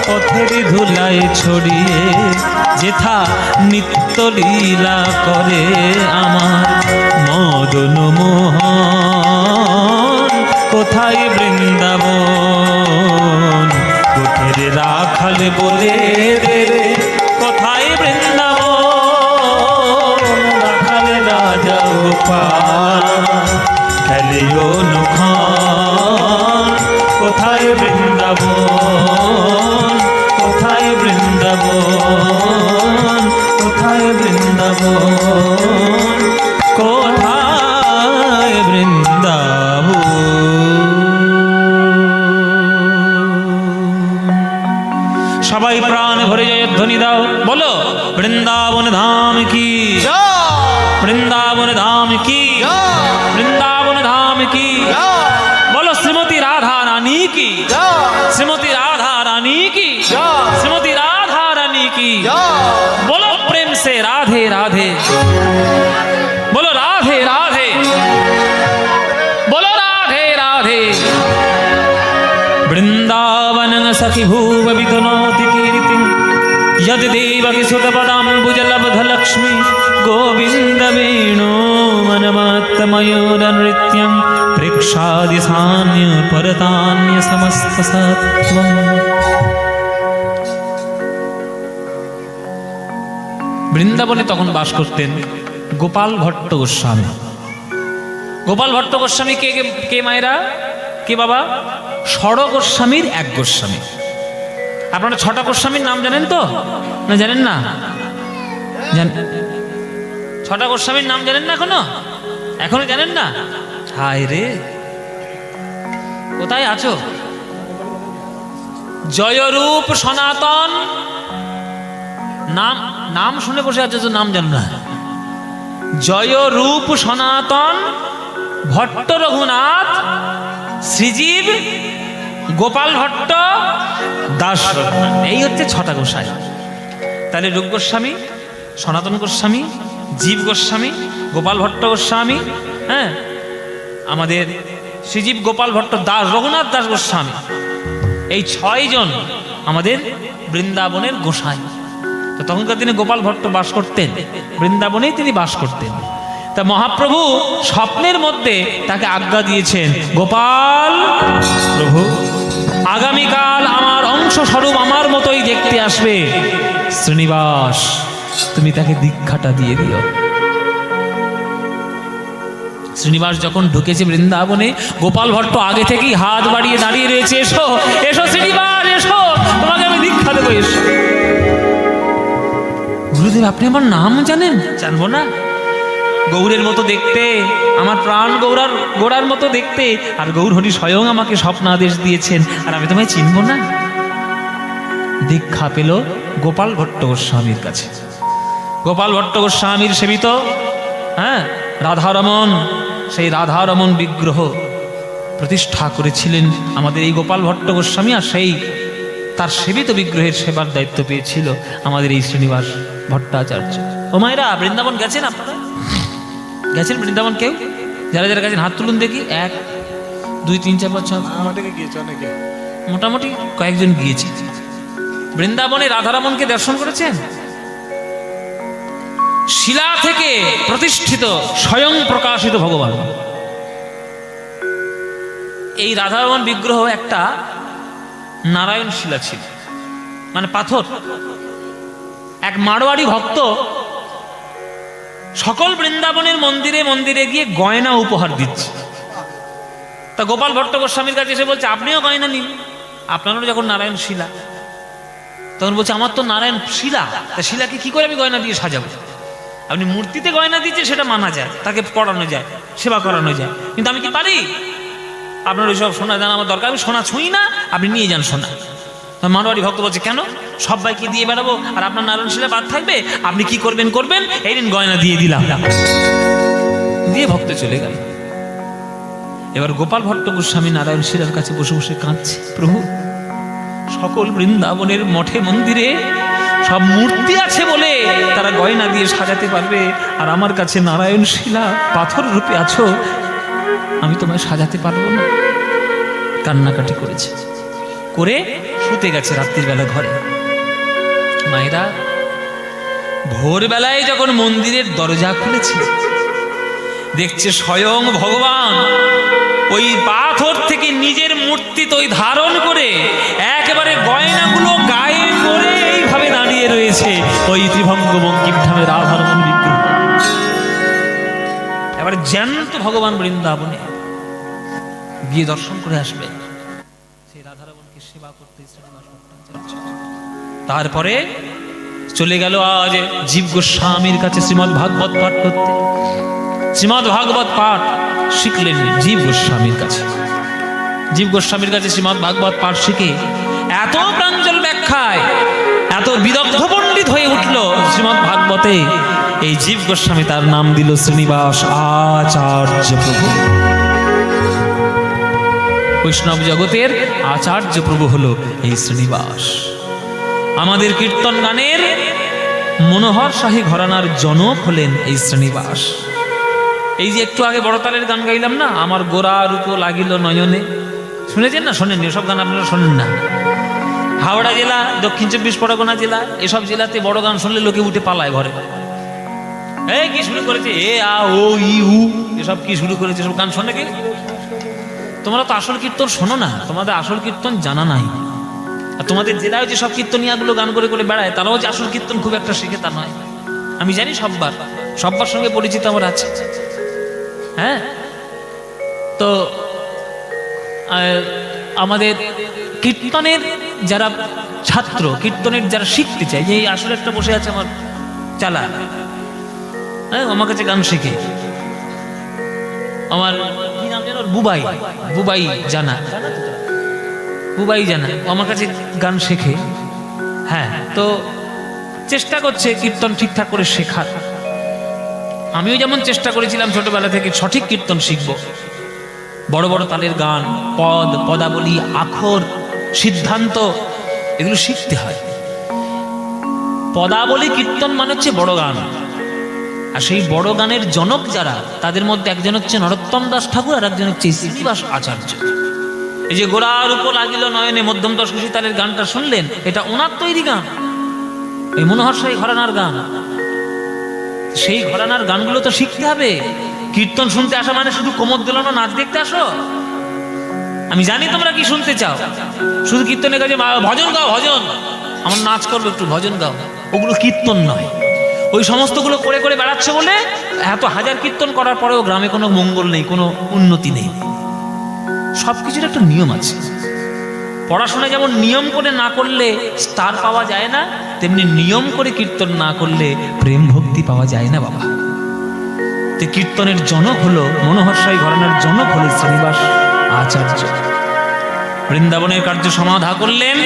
পথের ধুলায় ছড়িয়ে, যেথা নিত্য লীলা করে আমার মদন মোহন, কোথায় বৃন্দাবন, কোঠের রাখাল বলে রে, কোথায় বৃন্দাবন, রাখাল রাজা গোপাল খেলে অনুখান, কোথায় বৃন্দাবন, কোথায় বৃন্দাবন, কোথায় বৃন্দাবন, কোথায় বৃন্দাবন। সবাই প্রাণ ভরে জয়ধ্বনি দাও, বলো বৃন্দাবন ধাম কি, বৃন্দাবন ধাম কি, বৃন্দাবন ধাম কি, বলো শ্রীমতী রাধা রানী কি, শ্রীমতী রাধা রানী কি, শ্রীমতী রাধা রানী কি, बोलो प्रेम से राधे राधे, बोलो राधे राधे, बोलो राधे राधे। वृंदावन सखी भूव विधुनोति कीर्तिं, यद देवकी सुतपदाम्बुजलब्ध लक्ष्मी, गोविंद वेणु मनमत्तमयूर नृत्यं, प्रेक्षादि सान्य परतान्य समस्त सत्वम्। বৃন্দাবনে তখন বাস করতেন গোপাল ভট্ট গোস্বামী। গোপাল ভট্ট গোস্বামী কে কে মায়েরা, কে বাবা? ষড় গোস্বামীর এক গোস্বামী। আপনারা ছটা গোস্বামীর নাম জানেন তো, না জানেন না? ছটা গোস্বামীর নাম জানেন না এখনো? এখনো জানেন না? হায় রে, কোথায় আছো? জয়রূপ সনাতন, নাম নাম শুনে বসে আছে তো নাম জানো না। জয়রূপ সনাতন, ভট্ট রঘুনাথ, শ্রীজীব, গোপাল ভট্ট, দাস রঘুনাথ, এই হচ্ছে ছটা গোসাই। তাহলে রূপ গোস্বামী, সনাতন গোস্বামী, জীব গোস্বামী, গোপাল ভট্ট গোস্বামী, হ্যাঁ, আমাদের শ্রীজীব, গোপাল ভট্ট, দাস রঘুনাথ দাস গোস্বামী, এই ছয়জন আমাদের বৃন্দাবনের গোসাই। তো তখনকার দিনে গোপাল ভট্ট বাস করতেন বৃন্দাবনেই, তিনি বাস করতেন। তা মহাপ্রভু স্বপ্নের মধ্যে তাকে আজ্ঞা দিয়েছেন, গোপাল প্রভু আগামীকাল আমার অংশ স্বরূপ আমার মতোই দেখতে আসবে শ্রীনিবাস। তুমি তাকে দীক্ষাটা দিয়ে দিও। শ্রীনিবাস যখন ঢুকেছে বৃন্দাবনে, গোপাল ভট্ট আগে থেকেই হাত বাড়িয়ে দাঁড়িয়ে রয়েছে, এসো এসো শ্রীনিবাস এসো, তোমাকে আমি দীক্ষা দেবো, এসো। গুরুদেব আপনি আমার নাম জানেন? জানবো না? গৌরের মতো দেখতে, আমার প্রাণ গোড়ার মতো দেখতে, আর গৌরহরি স্বয়ং আমাকে স্বপ্নাদেশ দিয়েছেন, আর আমি তোমায় চিনব না? দীক্ষা পেল গোপাল ভট্ট গোস্বামীর কাছে। গোপাল ভট্ট গোস্বামীর সেবিত, হ্যাঁ, রাধারমণ, সেই রাধারমণ বিগ্রহ প্রতিষ্ঠা করেছিলেন আমাদের এই গোপাল ভট্ট গোস্বামী, আর সেই তার সেবিত বিগ্রহের সেবার দায়িত্ব পেয়েছিল আমাদের এই শ্রীনিবাস ভট্টাচার্য। ও মায়েরা, বৃন্দাবন গেছেন আপনারা? গেছেন বৃন্দাবন কেউ? যারা যারা গেছেন হাত তুলুন দেখি। 1 2 3 4 5 6 মোটামুটি কয়েকজন গিয়েছে। বৃন্দাবনে রাধারমণকে দর্শন করেছেন? শিলা থেকে প্রতিষ্ঠিত স্বয়ং প্রকাশিত ভগবান। এই রাধারমণ বিগ্রহ একটা নারায়ণ শিলা ছিল, মানে পাথর। এক মারোয়াড়ি ভক্ত সকল বৃন্দাবনের মন্দিরে মন্দিরে গিয়ে গয়না উপহার দিচ্ছে। তা গোপাল ভট্ট গোস্বামীর কাছে এসে বলছে, আপনিও গয়না নিন, আপনারও যখন নারায়ণ শিলা। তখন বলছে, আমার তো নারায়ণ শিলা, তা শিলাকে কি করে আমি গয়না দিয়ে সাজাবো? আপনি মূর্তিতে গয়না দিচ্ছেন সেটা মানা যায়, তাকে পড়ানো যায়, সেবা করানো যায়, কিন্তু আমি কি পারি? আপনার ওইসব সোনা জানা আমার দরকার, আমি সোনা ছুঁই না, আপনি নিয়ে যান সোনা। মারোয়াড়ি ভক্ত বলছে, কেন? সবাইকে দিয়ে বেড়াবো আর আপনার নারায়ণ শিলা বাদ থাকবে? আপনি কি করবেন করবেন, এই দিন গয়না দিয়ে দিলাম। দিয়ে ভক্ত চলে গেল। এবার গোপাল ভট্ট গোস্বামী নারায়ণ শিলার কাছে বসে বসে কাঁদছে, প্রভু সকল বৃন্দাবনের মঠে মন্দিরে সব মূর্তি আছে বলে তারা গয়না দিয়ে সাজাতে পারবে, আর আমার কাছে নারায়ণ শিলা পাথর রূপে আছো, আমি তোমায় সাজাতে পারবো না। কান্নাকাটি করেছে, করে শুতে গেছে রাত্রির বেলা ঘরে। মায়েরা, ভোরবেলায় যখন মন্দিরের দরজা খুলেছে, দেখছে স্বয়ং ভগবান ওই পাথর থেকে নিজের মূর্তি তো ধারণ করে একেবারে গয়নাগুলো গায়ে পরে এইভাবে দাঁড়িয়ে রয়েছে ওই ত্রিভঙ্গ বঙ্কিম ধামে রাধারমণ বিগ্রহ। এবার জ্যান্ত ভগবান বৃন্দাবনে গিয়ে দর্শন করে আসবে, সেই রাধারমণকে সেবা করতে শ্রীনিবাস ভট্টাচার্য। তারপরে চলে গেল আজ জীব গোস্বামীর কাছে শ্রীমদ্ ভাগবত পাঠ করতে। শ্রীমদ্ ভাগবত পাঠ শিখলেন জীব গোস্বামীর কাছে। জীব গোস্বামীর কাছে শ্রীমদ্ ভাগবত পাঠ শিখে এত প্রাঞ্জল ব্যাখ্যায় এত বিদগ্ধ পণ্ডিত হয়ে উঠল শ্রীমদ্ ভাগবতে, এই জীব গোস্বামী তার নাম দিল শ্রীনিবাস আচার্য প্রভু। বৈষ্ণব জগতের আচার্য প্রভু হলো এই শ্রীনিবাস। আমাদের কীর্তন গানের মনোহর শাহী ঘরানার জনক হলেন এই শ্রীনিবাস। এই যে একটু আগে বড়তালের গান গাইলাম না, আমার গোরা রূপ লাগিল নয়নে, শুনেছেন না? শোনেননি? এসব গান আপনারা শোনেন না? হাওড়া জেলা, দক্ষিণ 24 পরগনা জেলা, এসব জেলাতে বড় গান শুনলে লোকে উঠে পালায় ঘরে। এই কি শুরু করেছে, এ আ ও ই উ, এসব কি শুরু করেছে? সব গান শোনে কি? তোমরা তো আসল কীর্তন শোনো না, তোমাদের আসল কীর্তন জানা নাই। আর তোমাদের জেলায় যে সব কীর্তনিয়াগুলো গান করে করে বেড়ায়, তারাও যে আসল কীর্তন খুব একটা শিখে তা নয়। আমি জানি সব্বার সঙ্গে পরিচিত আমার আছে। হ্যাঁ, তো আমাদের কীর্তনের যারা ছাত্র, কীর্তনের যারা শিখতে চায়, যে আসলে একটা বসে আছে আমার চালা, হ্যাঁ, আমার কাছে গান শিখে, আমার কি নাম যেন, বুবাই, বুবাই জানা, বুবাই জানা, আমার কাছে গান শেখে। হ্যাঁ, তো চেষ্টা করছে কীর্তন ঠিকঠাক করে শেখার। আমিও যেমন চেষ্টা করেছিলাম ছোটবেলা থেকে সঠিক কীর্তন শিখব। বড় বড় তালের গান, পদ, পদাবলী, আখর, সিদ্ধান্ত, এগুলো শিখতে হয়। পদাবলী কীর্তন মানে হচ্ছে বড় গান, আর সেই বড় গানের জনক যারা, তাদের মধ্যে একজন হচ্ছে নরোত্তম দাস ঠাকুর, আর একজন হচ্ছে শ্রীনিবাস আচার্য। এই যে গোরার উপর লাগিল নয়নে মধ্যম দশ খুশি তালের গানটা শুনলেন, এটা ওনার তৈরি গান, এই মনোহর শাহী ঘরানার গান। সেই ঘরানার গানগুলো তো শিখতে হবে। কীর্তন শুনতে আসা মানে শুধু কোমর দোলানো নাচ দেখতে আসো? আমি জানি তোমরা কি শুনতে চাও, শুধু কীর্তনের কাছে ভজন গাও, ভজন, আমার নাচ করবো, একটু ভজন গাও, ওগুলো কীর্তন নয়। ওই সমস্তগুলো করে করে বেড়াচ্ছে বলে এত হাজার কীর্তন করার পরেও গ্রামে কোনো মঙ্গল নেই, কোনো উন্নতি নেই। সব কিছুর একটা নিয়ম আছে। পড়াশোনা যেমন নিয়ম করে না করলে স্টার পাওয়া যায় না, তেমনি নিয়ম করে কীর্তন না করলে প্রেম ভক্তি পাওয়া যায় না বাবা। তো কীর্তনের জনক হলো, মনোহরশাহী ঘরানার জনক হলো শ্রীনিবাস আচার্য। বৃন্দাবনের কার্য সমাধা করলেন,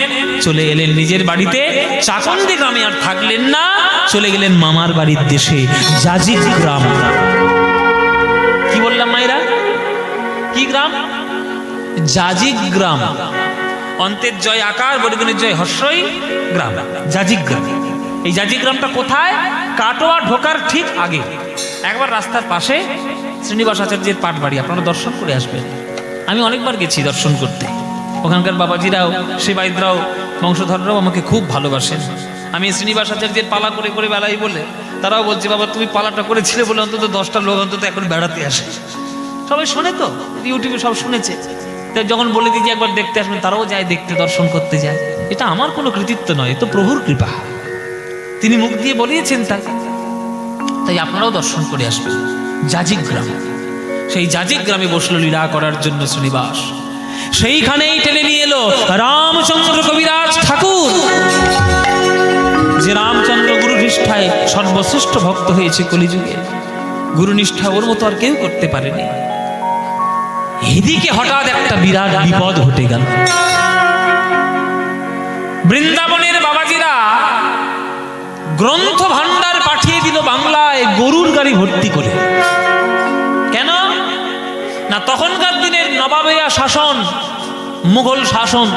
চলে এলেন নিজের বাড়িতে। চাকন্দি গ্রামে আর থাকলেন না, চলে গেলেন মামার বাড়ির দেশে, জাজিক গ্রাম। কি বললাম মায়েরা? কি গ্রাম? জাজিক গ্রাম। অন্তের জয় আকার, বর্গনের জয় হর্ষই গ্রাম, জাজিক গ্রাম। এই জাজিক গ্রামটা কোথায়? কাটোয়া ঢোকার ঠিক আগে একবার রাস্তার পাশে শ্রীনিবাস আচার্যের পাট বাড়ি, আপনারা দর্শন করে আসবেন। আমি অনেকবার গেছি দর্শন করতে। ওখানকার বাবাজিরাও, সেবায়তরাও, বংশধররাও আমাকে খুব ভালোবাসেন। আমি শ্রীনিবাস আচার্যের পালা করে করে বেড়াই বলে তারাও বলছে, বাবা তুমি পালাটা করেছিলে বলে অন্তত 10টা লোক অন্তত এখন বেড়াতে আসে। সবাই শোনে তো, ইউটিউবে সব শুনেছে। তাই যখন বলে দিই যে একবার দেখতে আসবেন, তারাও যায় দেখতে, দর্শন করতে যায়। এটা আমার কোনো কৃতিত্ব নয়, এ তো প্রভুর কৃপা, তিনি মুখ দিয়ে বলিয়েছেন তাকে। তাই আপনারাও দর্শন করে আসবেন। জাজিক গ্রাম, সেই জাজিক গ্রামে বসলো লীলা করার জন্য শ্রীনিবাস। সেইখানেই টেনে নিয়ে এলো রামচন্দ্র কবিরাজ ঠাকুর, যে রামচন্দ্র গুরুনিষ্ঠায় সর্বশ্রেষ্ঠ ভক্ত হয়েছে কলিযুগে। গুরুনিষ্ঠা ওর মতো আর কেউ করতে পারেনি। এদিকে হঠাৎ একটা বিরাট বিপদ ঘটে গেল। বৃন্দাবনের বাবাজিরা গ্রন্থ ভান্ডার পাঠিয়ে দিল বাংলায় গরুর গাড়ি ভর্তি করে। কেন না, তখনকার দিনের নবাবেয়া শাসন, মুঘল শাসন,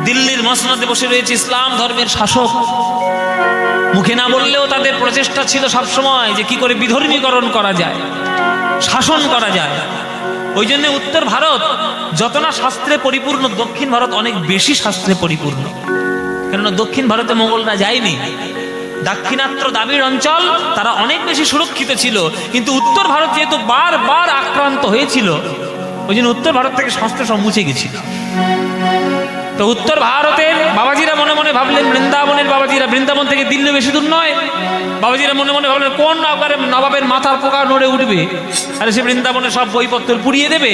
দিল্লির মসনদে বসে রয়েছে ইসলাম ধর্মের শাসক। মুখে না বললেও তাদের প্রচেষ্টা ছিল সবসময় যে কি করে বিধর্মীকরণ করা যায়, শাসন করা যায়। ওই জন্য উত্তর ভারত যত না শাস্ত্রে পরিপূর্ণ, দক্ষিণ ভারত অনেক বেশি শাস্ত্রে পরিপূর্ণ। কেননা দক্ষিণ ভারতে মোগলরা যায়নি, দাক্ষিণাত্য দ্রাবিড় অঞ্চল তারা অনেক বেশি সুরক্ষিত ছিল। কিন্তু উত্তর ভারত যেহেতু বারবার আক্রান্ত হয়েছিল, ওই জন্য উত্তর ভারত থেকে শাস্ত্র সব মুছে গেছিল। তো উত্তর ভারতের বাবাজিরা মনে মনে ভাবলেন, বৃন্দাবনের বাবাজিরা, বৃন্দাবন থেকে দিল্লি বেশি দূর নয়, বাবাজিরা মনে মনে ভাবলেন কোন নবাবের মাথার পোকা নড়ে উঠবে, আরে সে বৃন্দাবনে সব বইপত্র পুড়িয়ে দেবে,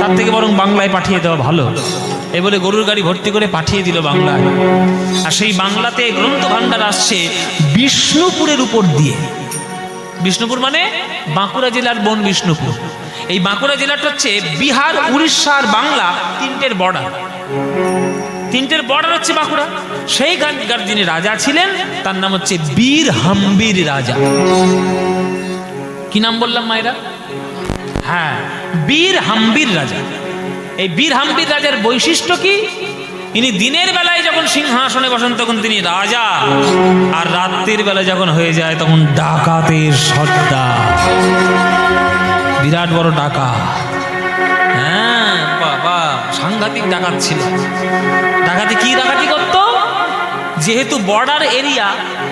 তার থেকে বরং বাংলায় পাঠিয়ে দেওয়া ভালো। এই বলে গরুর গাড়ি ভর্তি করে পাঠিয়ে দিল বাংলায়। আর সেই বাংলাতে গ্রন্থ ভান্ডার আসছে বিষ্ণুপুরের উপর দিয়ে। বিষ্ণুপুর মানে বাঁকুড়া জেলার বন বিষ্ণুপুর। এই বাঁকুড়া জেলাটা হচ্ছে বিহার, উড়িষ্যা আর বাংলা তিনটের বর্ডার। তিনটের বর্ডার হচ্ছে বাঁকুড়া। সেইখানকার যিনি রাজা ছিলেন তার নাম হচ্ছে বীর হাম্বির রাজা। কি নাম বললাম মায়েরা? হ্যাঁ, বীর হাম্বির রাজা। এই বীর হাম্বির রাজার বৈশিষ্ট্য কি? ইনি দিনের বেলায় যখন সিংহাসনে বসেন তখন তিনি রাজা, আর রাত্রির বেলায় যখন হয়ে যায় তখন ডাকাতের সর্দার, বিরাট বড় ডাকাত। হ্যাঁ বাবা, সাংঘাতিক ডাকাত ছিল। ডাকাতি কি ডাকাতি করত? যেহেতু বর্ডার এরিয়া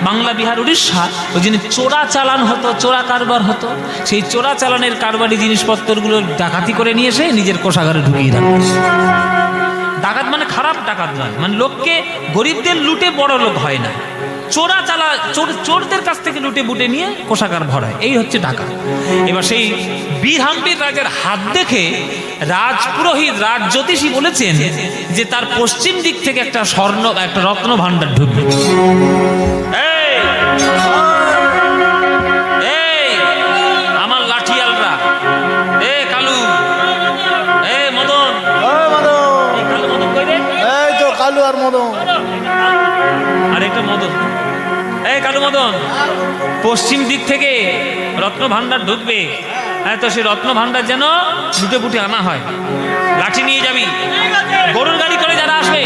বাংলা, বিহার, উড়িষ্যা, ওই জন্য চোরা চালান হতো, চোরা কারবার হতো। সেই চোরা চালানের কারবারি জিনিসপত্রগুলো ডাকাতি করে নিয়ে এসে নিজের কোষাগারে ঢুকিয়ে রাখত। ডাকাত মানে খারাপ ডাকাত নয়, মানে লোককে, গরিবদের লুটে বড় লোক হয় না, চোরা চালা চোরদের কাছ থেকে লুটে বুটে নিয়ে কোষাগার ভরায়, এই হচ্ছে ডাকাত। এবার সেই বীর হাম্বির রাজার হাত দেখে রাজপুরোহিত, রাজ জ্যোতিষী বলেছেন যে তার পশ্চিম দিক থেকে একটা রত্ন ভান্ডার ঢুকবে। এই আমার লাঠিয়ালরা, এ কালু, এ মদন, কালু মদন কই রে? এই তো কালু আর মদন। আর একটা মদন, এই কালু মদন, পশ্চিম দিক থেকে রত্ন ভান্ডার ঢুকবে। হ্যাঁ, তো সেই রত্ন ভান্ডার যেন লুটে পুটে আনা হয়। লাঠি নিয়ে যাবি, গরুর গাড়ি করে যারা আসবে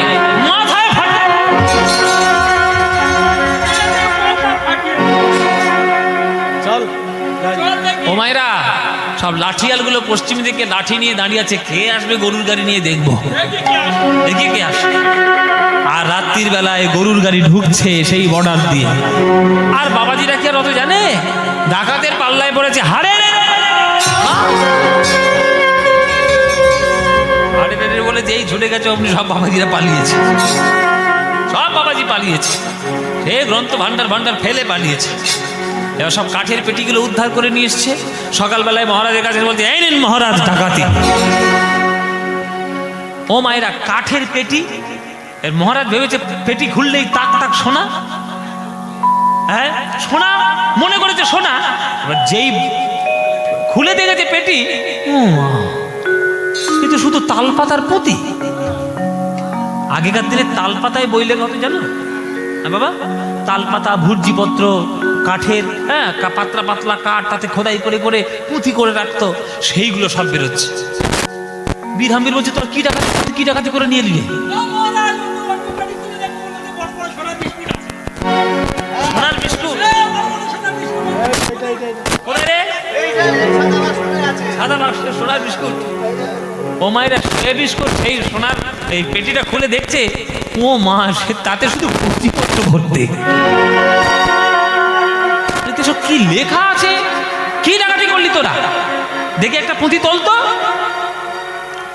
মাথায় ফাটে। চল ও মায়েরা, সব লাঠিয়ালগুলো পশ্চিম দিকে লাঠি নিয়ে দাঁড়িয়ে আছে, কে আসবে গরুর গাড়ি নিয়ে দেখবো, দেখি কে আসবে। আর রাত্রির বেলায় গরুর গাড়ি ঢুকছে সেই বর্ডার দিয়ে। আর বাবাজিরা কি আর অত জানে? ডাকাতের পাল্লায় পড়েছে, হারে রে বলে যেই ছুটে গেছে অমনি সব বাবাজিরা পালিয়েছে, সব বাবাজি পালিয়েছে। হে গ্রন্থ ভান্ডার ভান্ডার ফেলে পালিয়েছে। এবার সব কাঠের পেটিগুলো উদ্ধার করে নিয়ে এসছে। সকালবেলায় মহারাজের কাছে বলছে, এই নিন মহারাজ ডাকাতি। ও মায়েরা, কাঠের পেটি। এর মহারাজ ভেবেছে পেটি খুললেই তাক তাক সোনা, হ্যাঁ সোনা মনে করেছে সোনা। এবার যেই খুলে দেখেছে পেটি, কিন্তু শুধু তালপাতার পুঁতি। আগেকার দিনে তালপাতায় বই লেখা হতো জানো বাবা, তালপাতা ভুর্জিপত্র কাঠের, হ্যাঁ পাতলা পাতলা কাঠ, তাতে খোদাই করে করে পুঁথি করে রাখতো, সেইগুলো সব বেরোচ্ছে। বীরহাম্বির বলছে, তোর কি ডাকাতি করে নিয়ে নিলে? সোনার বিস্কুট সাদা বাক্সে সোনার বিস্কুট। ও মায়েরা, সে বিস্কুট সেই সোনার এই পেটিটা খুলে দেখছে, ও মা, সে তাতে শুধু পুঁথিপত্র ভর্তি। সব কি লেখা আছে? কি ডাকাতি করলি তোরা? দেখে একটা পুঁথি তোলতো।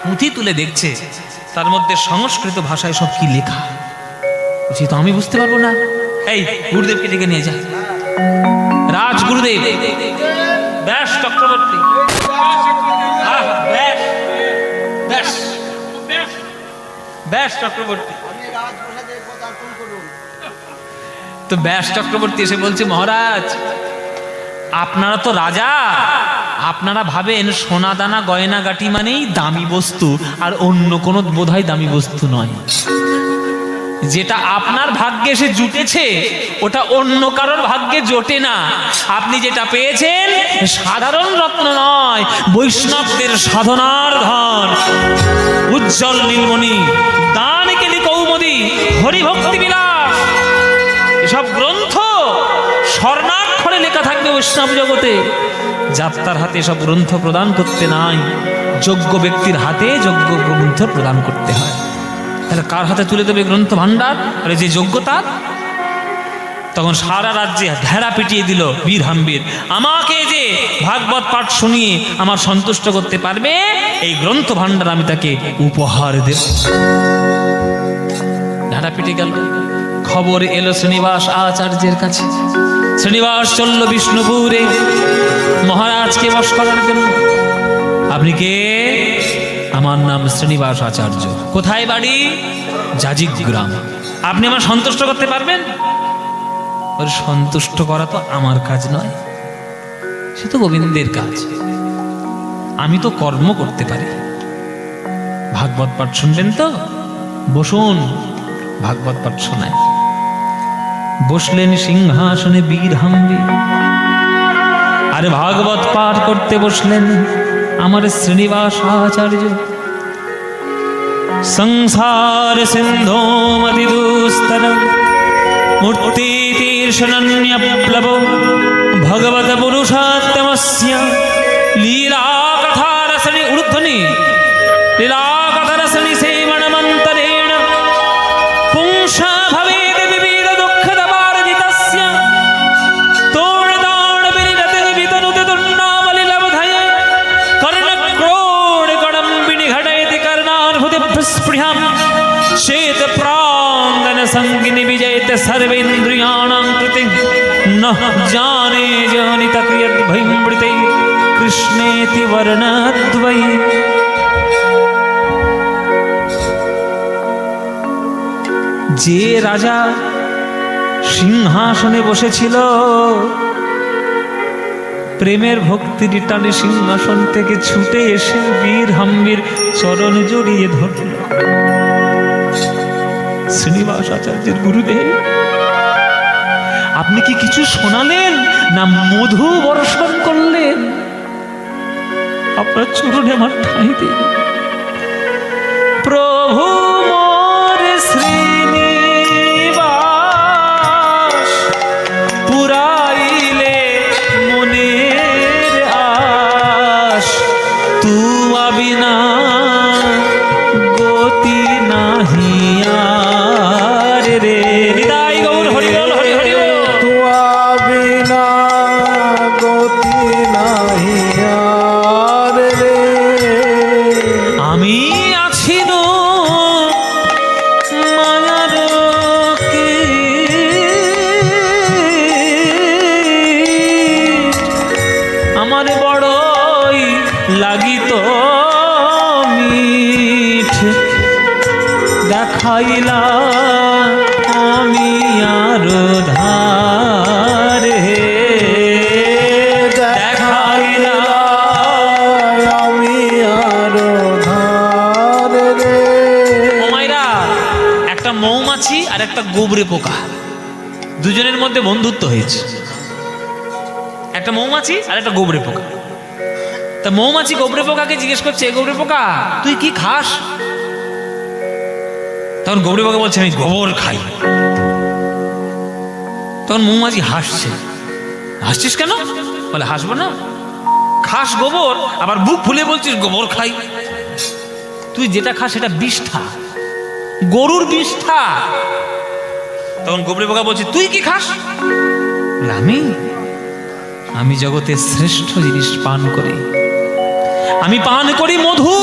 পুঁথি তুলে দেখছে, তার মধ্যে সংস্কৃত ভাষায় সব কি লেখা। বলছি, তো আমি বুঝতে পারবো না। এই গুরুদেবকে ডেকে নিয়ে যা। রাজ গুরুদেব ব্যাস চক্রবর্তী, ব্যাস চক্রবর্তী। তো ব্যাস চক্রবর্তী এসে বলছে, মহারাজ আপনারা তো রাজা, আপনারা ভাবেন সোনা দানা গয়না গাটি মানেই দামি বস্তু, আর অন্য কোনো বোধহয় দামি বস্তু নয়। যেটা আপনার ভাগ্যে এসে জুটেছে ওটা অন্য কারোর ভাগ্যে জোটে না। আপনি যেটা পেয়েছেন সাধারণ রত্ন নয়, বৈষ্ণবদের সাধনার ধন। উজ্জ্বল নীলমণি, দানকেলি কৌমুদী, হরিভক্তি বিলাস, এসব গ্রন্থ স্বর্ণাক্ষরে লেখা থাকবে বৈষ্ণব জগতে। যাত্রার হাতে সব গ্রন্থ প্রদান করতে নাই, যোগ্য ব্যক্তির হাতে যোগ্য গ্রন্থ প্রদান করতে হয়। তাহলে কার হাতে তুলে দেবে গ্রন্থ ভান্ডার? আরে যে যোগ্যতা। তখন সারা রাজ্যে ঢেরা পিটিয়ে দিল বীরহাম্বির, আমাকে যে ভাগবত পাঠ শুনিয়ে আমার সন্তুষ্ট করতে পারবে, এই গ্রন্থ ভান্ডার আমি তাকে উপহার দেব। ঢেরা পিটে গেল। খবর এলো শ্রীনিবাস আচার্যের কাছে। শ্রীনিবাস চলল বিষ্ণুপুরে মহারাজকে বশ করার জন্য। আপনি কে? আমার নাম শ্রীনিবাস আচার্য। কোথায় বাড়ি? জাজিক গ্রাম। আপনি আমার সন্তুষ্ট করতে পারবেন? ওর সন্তুষ্ট করা তো আমার কাজ নয়, সে তো গোবিন্দের কাজ। আমি তো কর্ম করতে পারি। ভাগবত পাঠ শুনবেন তো? বসুন, ভাগবত পাঠ শোনায়। বসলেন সিংহাসনে বীরহাম্বি, আরে ভাগবত পাঠ করতে বসলেন আমার শ্রীনিবাস আচার্য। সংসার সিন্ধো মতি দুস্তর মূর্তি তীর্ষণন্যপ্লব ভগবত পুরুষোত্তমস্য লীলা কথা রসনি ঊর্ধ্বনি লীলা কথা রসনি সেবনমন্তরেণ পুংস ভবেদ বিবিধ দুঃখদ পারজিতস্য তোড়দাণ বিনিরতে বিতনুতে দুর্নামলি লব্ধয়ে কর্ণক্রোড় কডম্বিনী ঘটয়তি কর্ণানুভূতি স্পৃহাম शेत प्रांगन संगिनी विजयते सर्वेन्द्रियाणां कृते न जाने जनित क्रियत भयमृते कृष्णेति वर्णद्वये। যে রাজা সিংহাসনে বসেছিল, প্রেমের ভক্তির টানে সিংহাসন থেকে ছুটে এসে বীরহাম্বির চরণ জড়িয়ে ধরল। শ্রীনিবাস আচার্যের গুরুদেব, আপনি কি কিছু শোনালেন না মধু বর্ষণ করলেন? আপনার চরণে আমার ঠাঁই দিন। প্রভু মোর শ্রীনিবাস পুরাইলে মনের আশ, তুয়া বিনা গতি নাহিয়া রে। নিতাই গৌর হরি বল, হরি হরি বল। তুয়া বিনা গতি নাহিয়া রে। আমি আছি মায়ার আমার বড়ই লাগিত মিঠ, দেখাইলা আমি আরো ধারে, দেখাইলা আমি আরো ধারে রে। ও মাইরা, একটা মৌমাছি আর একটা গোবরে পোকা, দুজনের মধ্যে বন্ধুত্ব হয়েছে। একটা মৌমাছি আর একটা গোবরে পোকা। তা মৌমাছি গোবরে পোকাকে জিজ্ঞেস করছে, গোবরে পোকা তুই কি খাস? তখন গোবরে পোকা বলছে আমি গোবর খাই। তখন মৌমাছি হাসছে। হাসছিস কেন? বলে হাসবো না, খাস গোবর আবার বুক ফুলে বলছিস গোবর খাই। তুই যেটা খাস সেটা বিষ্ঠা, গরুর বিষ্ঠা। তখন গোবরে পোকা বলছে তুই কি খাস? বলে আমি জগতের শ্রেষ্ঠ জিনিস পান করি, আমি পান করি মধু।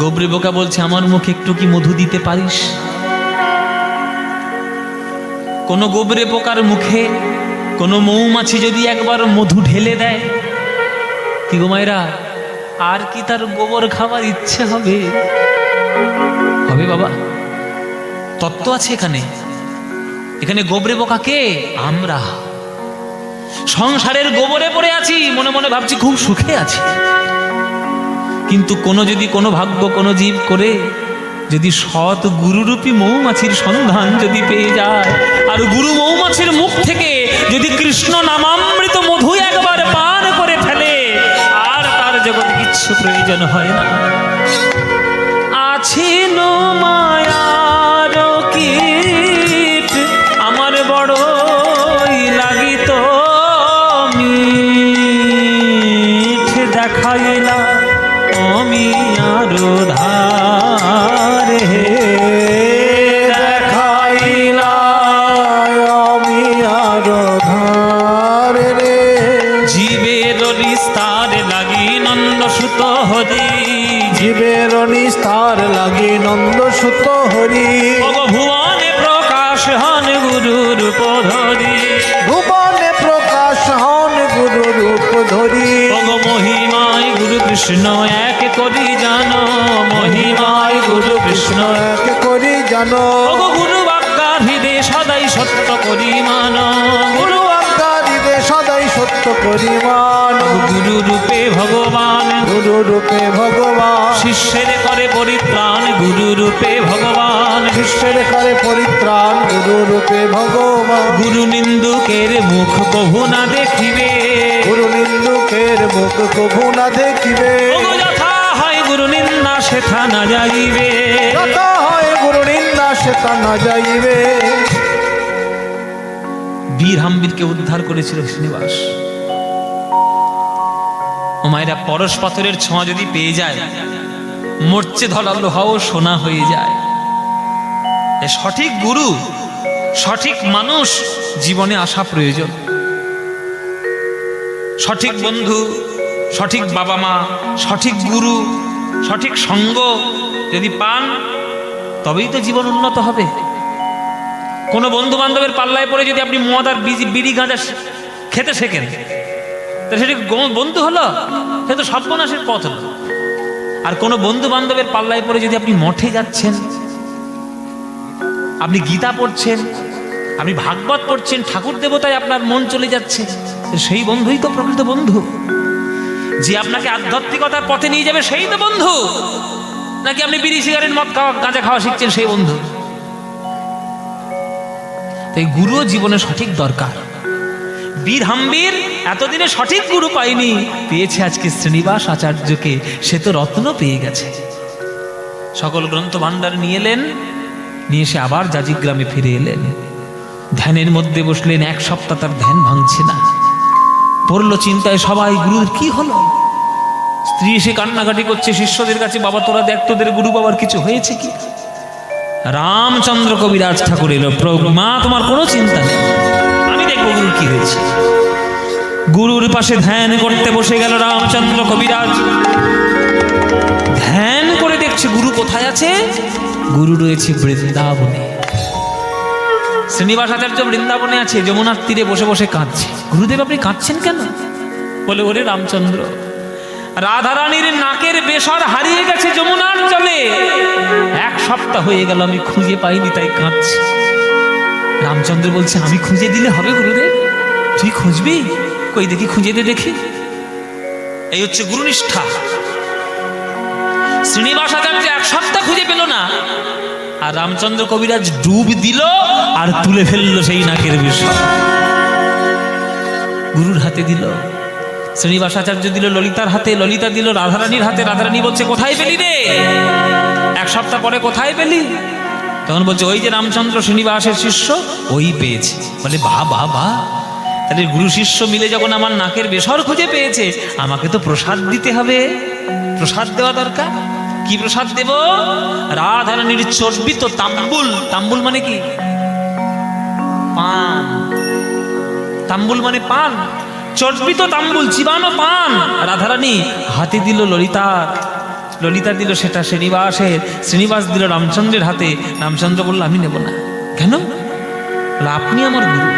গোবরে পোকা বলছে আমার মুখে একটু কি মধু দিতে পারিস? কোন গোবরে পোকার মুখে কোন মৌমাছি যদি একবার মধু ঢেলে দেয়, কি গো মায়েরা, আর কি তার গোবর খাবার ইচ্ছে হবে? হবে বাবা? তত্ত্ব আছে এখানে। এখানে গোবরে পোকা কে? আমরা। সংসারের গোবরে পড়ে আছি, মনে মনে ভাবছি খুব সুখে আছি, কিন্তু যদি কোনো ভাগ্য কোনো জীব করে যদি সৎ গুরুরূপী মৌমাছির সন্ধান যদি পেয়ে যায়, আর গুরু মৌমাছির মুখ থেকে যদি কৃষ্ণ নামামৃত মধু একবার পান করে ফেলে, আর তার জগতে কিচ্ছু প্রয়োজন হয় না। আছিন মায়ার কীট আমার বড়ই লাগিত মিঠ, দেখাইলা আমি আরো ধারে, দেখাইলা আমি আরো ধারে রে। জীবের নিস্তার লাগি নন্দ সুত হরি, জীবের নিস্তার লাগি নন্দ সুত হরি, ভুবনে প্রকাশ হন গুরু রূপ ধরি, ভুবনে প্রকাশ হন গুরু রূপ ধরি, মহিমায় গুরু কৃষ্ণ এক করি জানো, মহিমায় গুরু কৃষ্ণ এক করি জানো, গুরু বাক্যা হৃদে সদাই সত্য করি মান, গুরু আজ্ঞা দিবে সদাই সত্য করি মান, গুরু রূপে ভগবান, গুরু রূপে ভগবান, শিষ্যের করে পরিত্রাণ গুরু রূপে ভগবান, শিষ্যের করে পরিত্রাণ গুরু রূপে ভগবান, গুরু নিন্দুকের মুখ কভু না দেখিবে, গুরু নিন্দুকের মুখ কভু না দেখিবে, যথা হয় গুরু নিন্দা সেথা না যাইবে, যত হয় গুরু নিন্দা সেটা না যাইবে। বীর হাম্বিরকে উদ্ধার করেছিল শ্রীনিবাস। ও মায়েরা, পরশ পাথরের ছোঁয়া যদি পেয়ে যায়, মরচে ধরা লোহাও সোনা হয়ে যায়। সঠিক গুরু, সঠিক মানুষ জীবনে আসা প্রয়োজন। সঠিক বন্ধু, সঠিক বাবা মা, সঠিক গুরু, সঠিক সঙ্গ যদি পান, তবেই তো জীবন উন্নত হবে। কোনো বন্ধু বান্ধবের পাল্লায় পড়ে যদি আপনি মদ আর বিড়ি গাঁজা খেতে শেখেন, তা সেটি বন্ধু হলো? সে তো সর্বনাশের পথ হলো। আর কোনো বন্ধু বান্ধবের পাল্লায় পড়ে যদি আপনি মঠে যাচ্ছেন, আপনি গীতা পড়ছেন, আপনি ভাগবত পড়ছেন, ঠাকুর দেবতায় আপনার মন চলে যাচ্ছে, সেই বন্ধুই তো প্রকৃত বন্ধু। যে আপনাকে আধ্যাত্মিকতার পথে নিয়ে যাবে সেই তো বন্ধু। নাকি আপনি বিড়ি সিগারেট মদ খাওয়া গাঁজা খাওয়া শিখছেন সেই বন্ধু? তাই গুরুও জীবনে সঠিক দরকার। বীর হাম্বির এতদিনে সঠিক গুরু পায়নি, পেয়েছে আজকে শ্রীনিবাস আচার্যকে। সে তো রত্ন পেয়ে গেছে। সকল গ্রন্থ ভাণ্ডার নিয়ে এলেন, নিয়ে এসে আবার জাজিগ্রামে ফিরে এলেন। ধ্যানের মধ্যে বসলেন, এক সপ্তাহ তার ধ্যান ভাঙছে না। পড়লো চিন্তায় সবাই, গুরুর কি হলো? স্ত্রী এসে কান্নাকাটি করছে শিষ্যদের কাছে, বাবা তোরা দেখ তোদের গুরু বাবার কিছু হয়েছে কি? রামচন্দ্র কবিরাজ ঠাকুর এলো, মা তোমার কোনো চিন্তা নেই, আমি দেখবো গুরুর কি হয়েছে। গুরুর পাশে ধ্যান করতে বসে গেল রামচন্দ্র কবিরাজ। ধ্যান করে দেখছে গুরু কোথায় আছে? গুরু রয়েছে বৃন্দাবনে। শ্রীনিবাস আচার্য বৃন্দাবনে আছে, যমুনার তীরে বসে বসে কাঁদছে। গুরুদেব আপনি কাঁদছেন কেন? বলে ওরে রামচন্দ্র, রাধারানীর নাকের বেসর হারিয়ে গেছে যমুনার জলে, 1 সপ্তাহ হয়ে গেল আমি খুঁজে পাইনি, তাই কাঁদছি। রামচন্দ্র বলছে আমি খুঁজে দিলে হবে গুরুদেব? তুই খুঁজবি? কই দেখি, খুঁজে দে দেখি। এই হচ্ছে গুরুনিষ্ঠা। শ্রীনিবাস আচার্য 1 সপ্তাহ খুঁজে পেল না, আর রামচন্দ্র কবিরাজ ডুব দিল আর তুলে ফেললো সেই নাকের বিষয়, গুরুর হাতে দিল। শ্রীনিবাস আচার্য দিল ললিতার হাতে, ললিতা দিল রাধারানীর হাতে। রাধারানী বলছে কোথায় পেলি রে? 1 সপ্তাহ পরে কোথায় পেলি? তখন বলছে ওই যে রামচন্দ্র শ্রীনিবাসের শিষ্য, ওই পেয়েছে। বলে বাহ বাহ বাহ, তাহলে গুরু শিষ্য মিলে যখন আমার নাকের বেসর খুঁজে পেয়েছে, আমাকে তো প্রসাদ দিতে হবে, প্রসাদ দেওয়া দরকার। কি প্রসাদ দেব? রাধারানীর চর্বিত তাম্বুল। তাম্বুল মানে কি? পান। তাম্বুল মানে পান। চর্বিত তাম্বুল, চিবানো পান রাধারানী হাতে দিল ললিতার, ললিতা দিল সেটা শ্রীনিবাসের, শ্রীনিবাস দিল রামচন্দ্রের হাতে। রামচন্দ্র বলল আমি নেব না। কেন? আপনি আমার গুরু,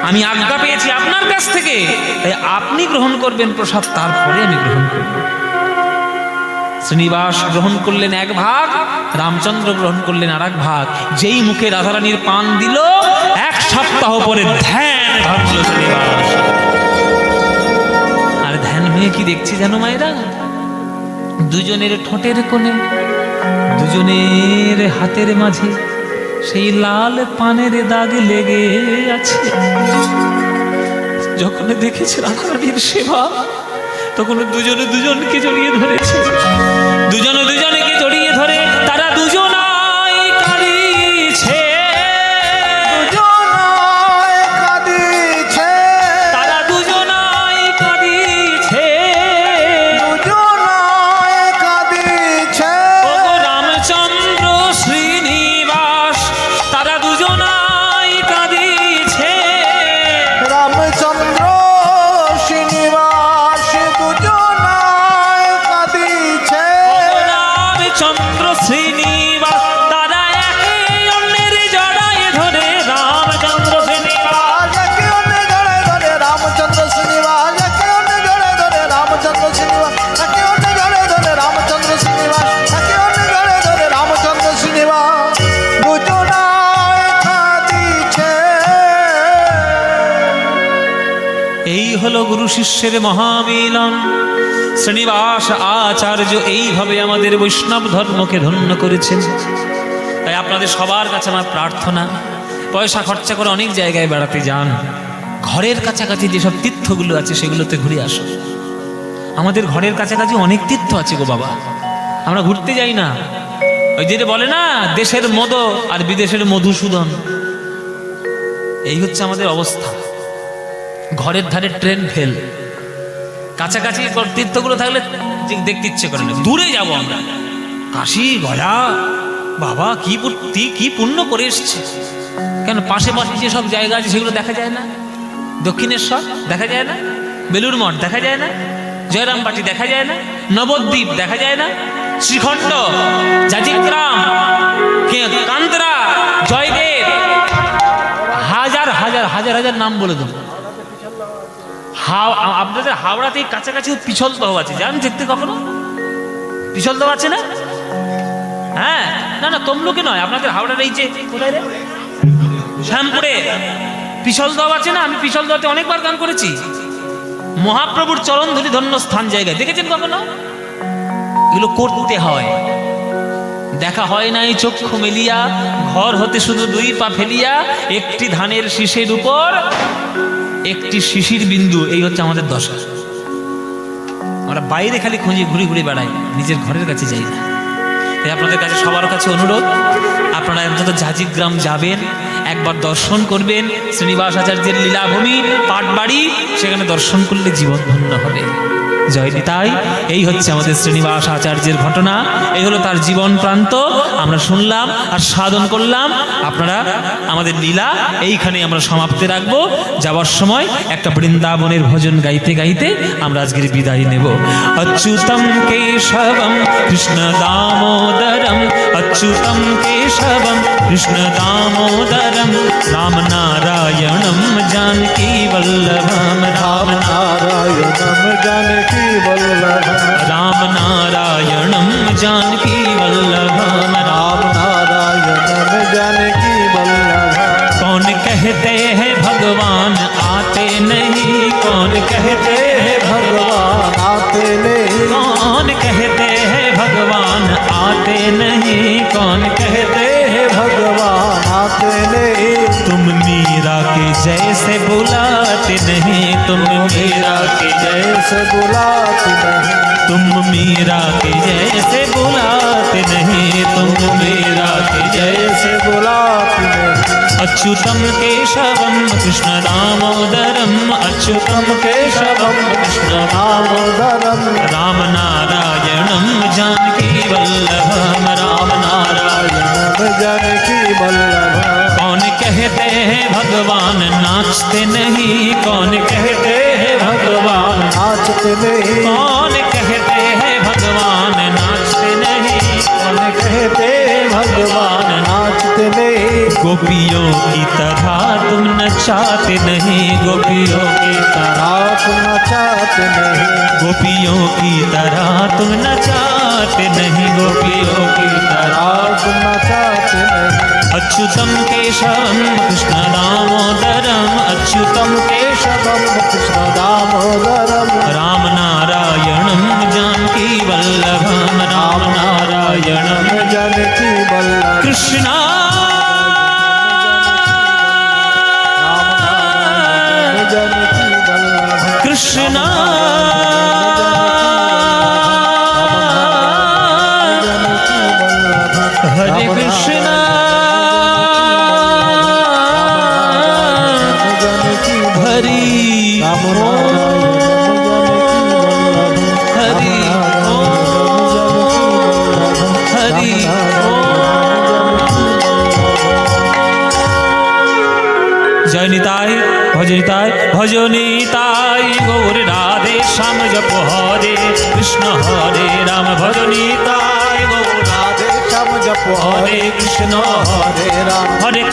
আমি আজ্ঞা পেয়েছি আপনার কাছ থেকে, তাই আপনি গ্রহণ করবেন প্রসাদ, তারপরে আমি গ্রহণ করব। শ্রীনিবাস গ্রহণ করলেন 1 ভাগ, রামচন্দ্র গ্রহণ করলেন আর 1 ভাগ। যেই মুখে রাধারানীর পান দিল, 1 সপ্তাহ পরে ধ্যান ভাবল শ্রীনিবাস। আর ধ্যান হয়ে কি দেখছি জানো মায়েরা? দুজনের ঠোঁটের কোণে, দুজনের হাতের মাঝে সেই লাল পানের দাগ লেগে আছে। যখন দেখেছে রাধারানীর সেবা, তখন দুজনে দুজনকে জড়িয়ে ধরেছে। দুজনে দুজনকে জড়িয়ে ধরে তারা দুজনাই কাঁদিছে, দুজনায় কাঁদিছে, তারা দুজনাই কাঁদিছে, দুজনায় কাঁদিছে। ও রামচন্দ্র শ্রীনিবাস, তারা দুজনাই কাঁদিছে। রামচন্দ্র শ্রীনিবাস দুজনায় কাঁদিছে। রামচন্দ্র শ্রীনিবাস, তারা একে অন্যের জড়ায় ধরে। রামচন্দ্র শ্রীনিবাস, একে অন্যের জড়ায় ধরে রামচন্দ্র শ্রীনিবাস, একে অন্যের জড়ায় ধরে রামচন্দ্র শ্রীনিবাস, একে অন্যের জড়ায় ধরে রামচন্দ্র শ্রীনিবাস, একে অন্যের জড়ায় ধরে রামচন্দ্র শ্রীনিবাস। দুজনায় কাঁদিছে। এই হলো গুরু শিষ্যের মহামিলন। শ্রীনিবাস আচার্য এইভাবে আমাদের বৈষ্ণব ধর্মকে ধন্য করেছেন। তাই আপনাদের সবার কাছে আমার প্রার্থনা, পয়সা খরচা করে অনেক জায়গায় বেড়াতে যান, ঘরের কাছাকাছি যেসব তীর্থগুলো আছে সেগুলোতে ঘুরে আসুন। আমাদের ঘরের কাছাকাছি অনেক তীর্থ আছে গো বাবা, আমরা ঘুরতে যাই না। ওই যে বলে না, দেশের মদ আর বিদেশের মধুসূদন, এই হচ্ছে আমাদের অবস্থা। ঘরের ধারে ট্রেন ফেল, কাছাকাছি তীর্থগুলো থাকলে দেখতে ইচ্ছে করে না, দূরে যাব আমরা। কাশি গয়া, বাবা কি পুণ্য করে এসছে। কেন পাশে পাশে যেসব জায়গা আছে সেগুলো দেখা যায় না? দক্ষিণেশ্বর দেখা যায় না? বেলুর মঠ দেখা যায় না? জয়রামবাটি দেখা যায় না? নবদ্বীপ দেখা যায় না? শ্রীখণ্ড, জাজিগ্রাম, কান্তরা, জয়দেব, হাজার হাজার হাজার হাজার নাম বলে দেবো। আপনাদের হাওড়াতে কাছাকাছি পিছলদহ আছে, জান দেখতে কখনো? পিছলদহ আছে না? হ্যাঁ, না না তমলুকে নয়, আপনাদের হাওড়ার এই যে কোথায় রে, শ্যামপুরে পিছলদহ আছে না? আমি পিছলদহতে অনেকবার গান করেছি। মহাপ্রভুর চরণ ধরি ধন্য স্থান জায়গায় দেখেছেন কখনো? এগুলো করতে হয়, দেখা হয় নাই চক্ষু মেলিয়া, ঘর হতে শুধু 2 পা ফেলিয়া, একটি ধানের শীষের উপর একটি শিশির বিন্দু। এই হচ্ছে আমাদের দশা। আমরা বাইরে খালি খুঁজে ঘুরে ঘুরে বেড়াই, নিজের ঘরের কাছে যাই না। তাই আপনাদের কাছে সবার কাছে অনুরোধ, আপনারা অন্তত জাজিগ্রাম যাবেন, একবার দর্শন করবেন। শ্রীনিবাস আচার্যের লীলাভূমি, পাটবাড়ি, সেখানে দর্শন করলে জীবন ধন্য হবে। জয় নিতাই। এই হচ্ছে আমাদের শ্রীনিবাস আচার্যের ঘটনা, এই হলো তার জীবন প্রান্ত। আমরা শুনলাম আর সাধন করলাম। আপনারা আমাদের লীলা এইখানে আমরা সমাপ্তি রাখবো। যাওয়ার সময় একটা বৃন্দাবনের ভজন গাইতে গাইতে আমরা আজকের বিদায় নেব। অচ্যুতম কেশবম কৃষ্ণ দামোদরম, অচ্যুতম কেশবম কৃষ্ণ দামোদরম, রাম নারায়ণম জানকী বল্লভম, রাম नारायणम जानकी वल्लभ, राम नारायणम जानकी वल्लभम, राम नारायणम जानकी वल्लभ। कौन कहते हैं भगवान आते नहीं, कौन कहते हैं भगवान आते नहीं, कौन कहते हैं भगवान आते नहीं, कौन कहते हैं भगवान आते नहीं। तुम मीरा के जैसे बुलाते नहीं, तुम मीरा के जैसे बुलाते नहीं, तुम मीरा के जैसे बुलाते नहीं, तुम मीरा के जैसे जैसे बुलाते नहीं। अच्युतम केशवम कृष्ण दामोदरम, अच्युतम केशवम कृष्ण दामोदरम, राम नारायणम जानकी वल्लभम, राम नारायण। जानकी वल्लभ। कौन कहते हैं भगवान नाचते नहीं, कौन कहते हैं भगवान, नाचते नहीं, कौन कहते हैं भगवान नाचते नहीं, कौन कहते भगवान नाचते नहीं। गोपियों की तरह तुम नचाते नहीं, गोपियों की तरह, रात नचाते नहीं, गोपियों की तरह तुम नचाते नहीं, गोपियों की तरह। रात नचाते नहीं। अच्युतम केशवम कृष्ण दामोदरम, अच्युतम केशवम कृष्ण दामोदरम, राम नारायणम जानकी वल्लभम, राम नारायणम जानकी वल्लभ। कृष्णा जानकी वल्लभ, कृष्णा जानकी वल्लभ। हरे कृष्णा जानकी हरि राम ओम, हरि ओम, हरि जय निताय भजनिताय भजनिताय गौर राधे श्याम जप हरे कृष्ण हरे राम, भजनिताय गौर राधे श्याम जप हरे कृष्ण हरे राम। हरे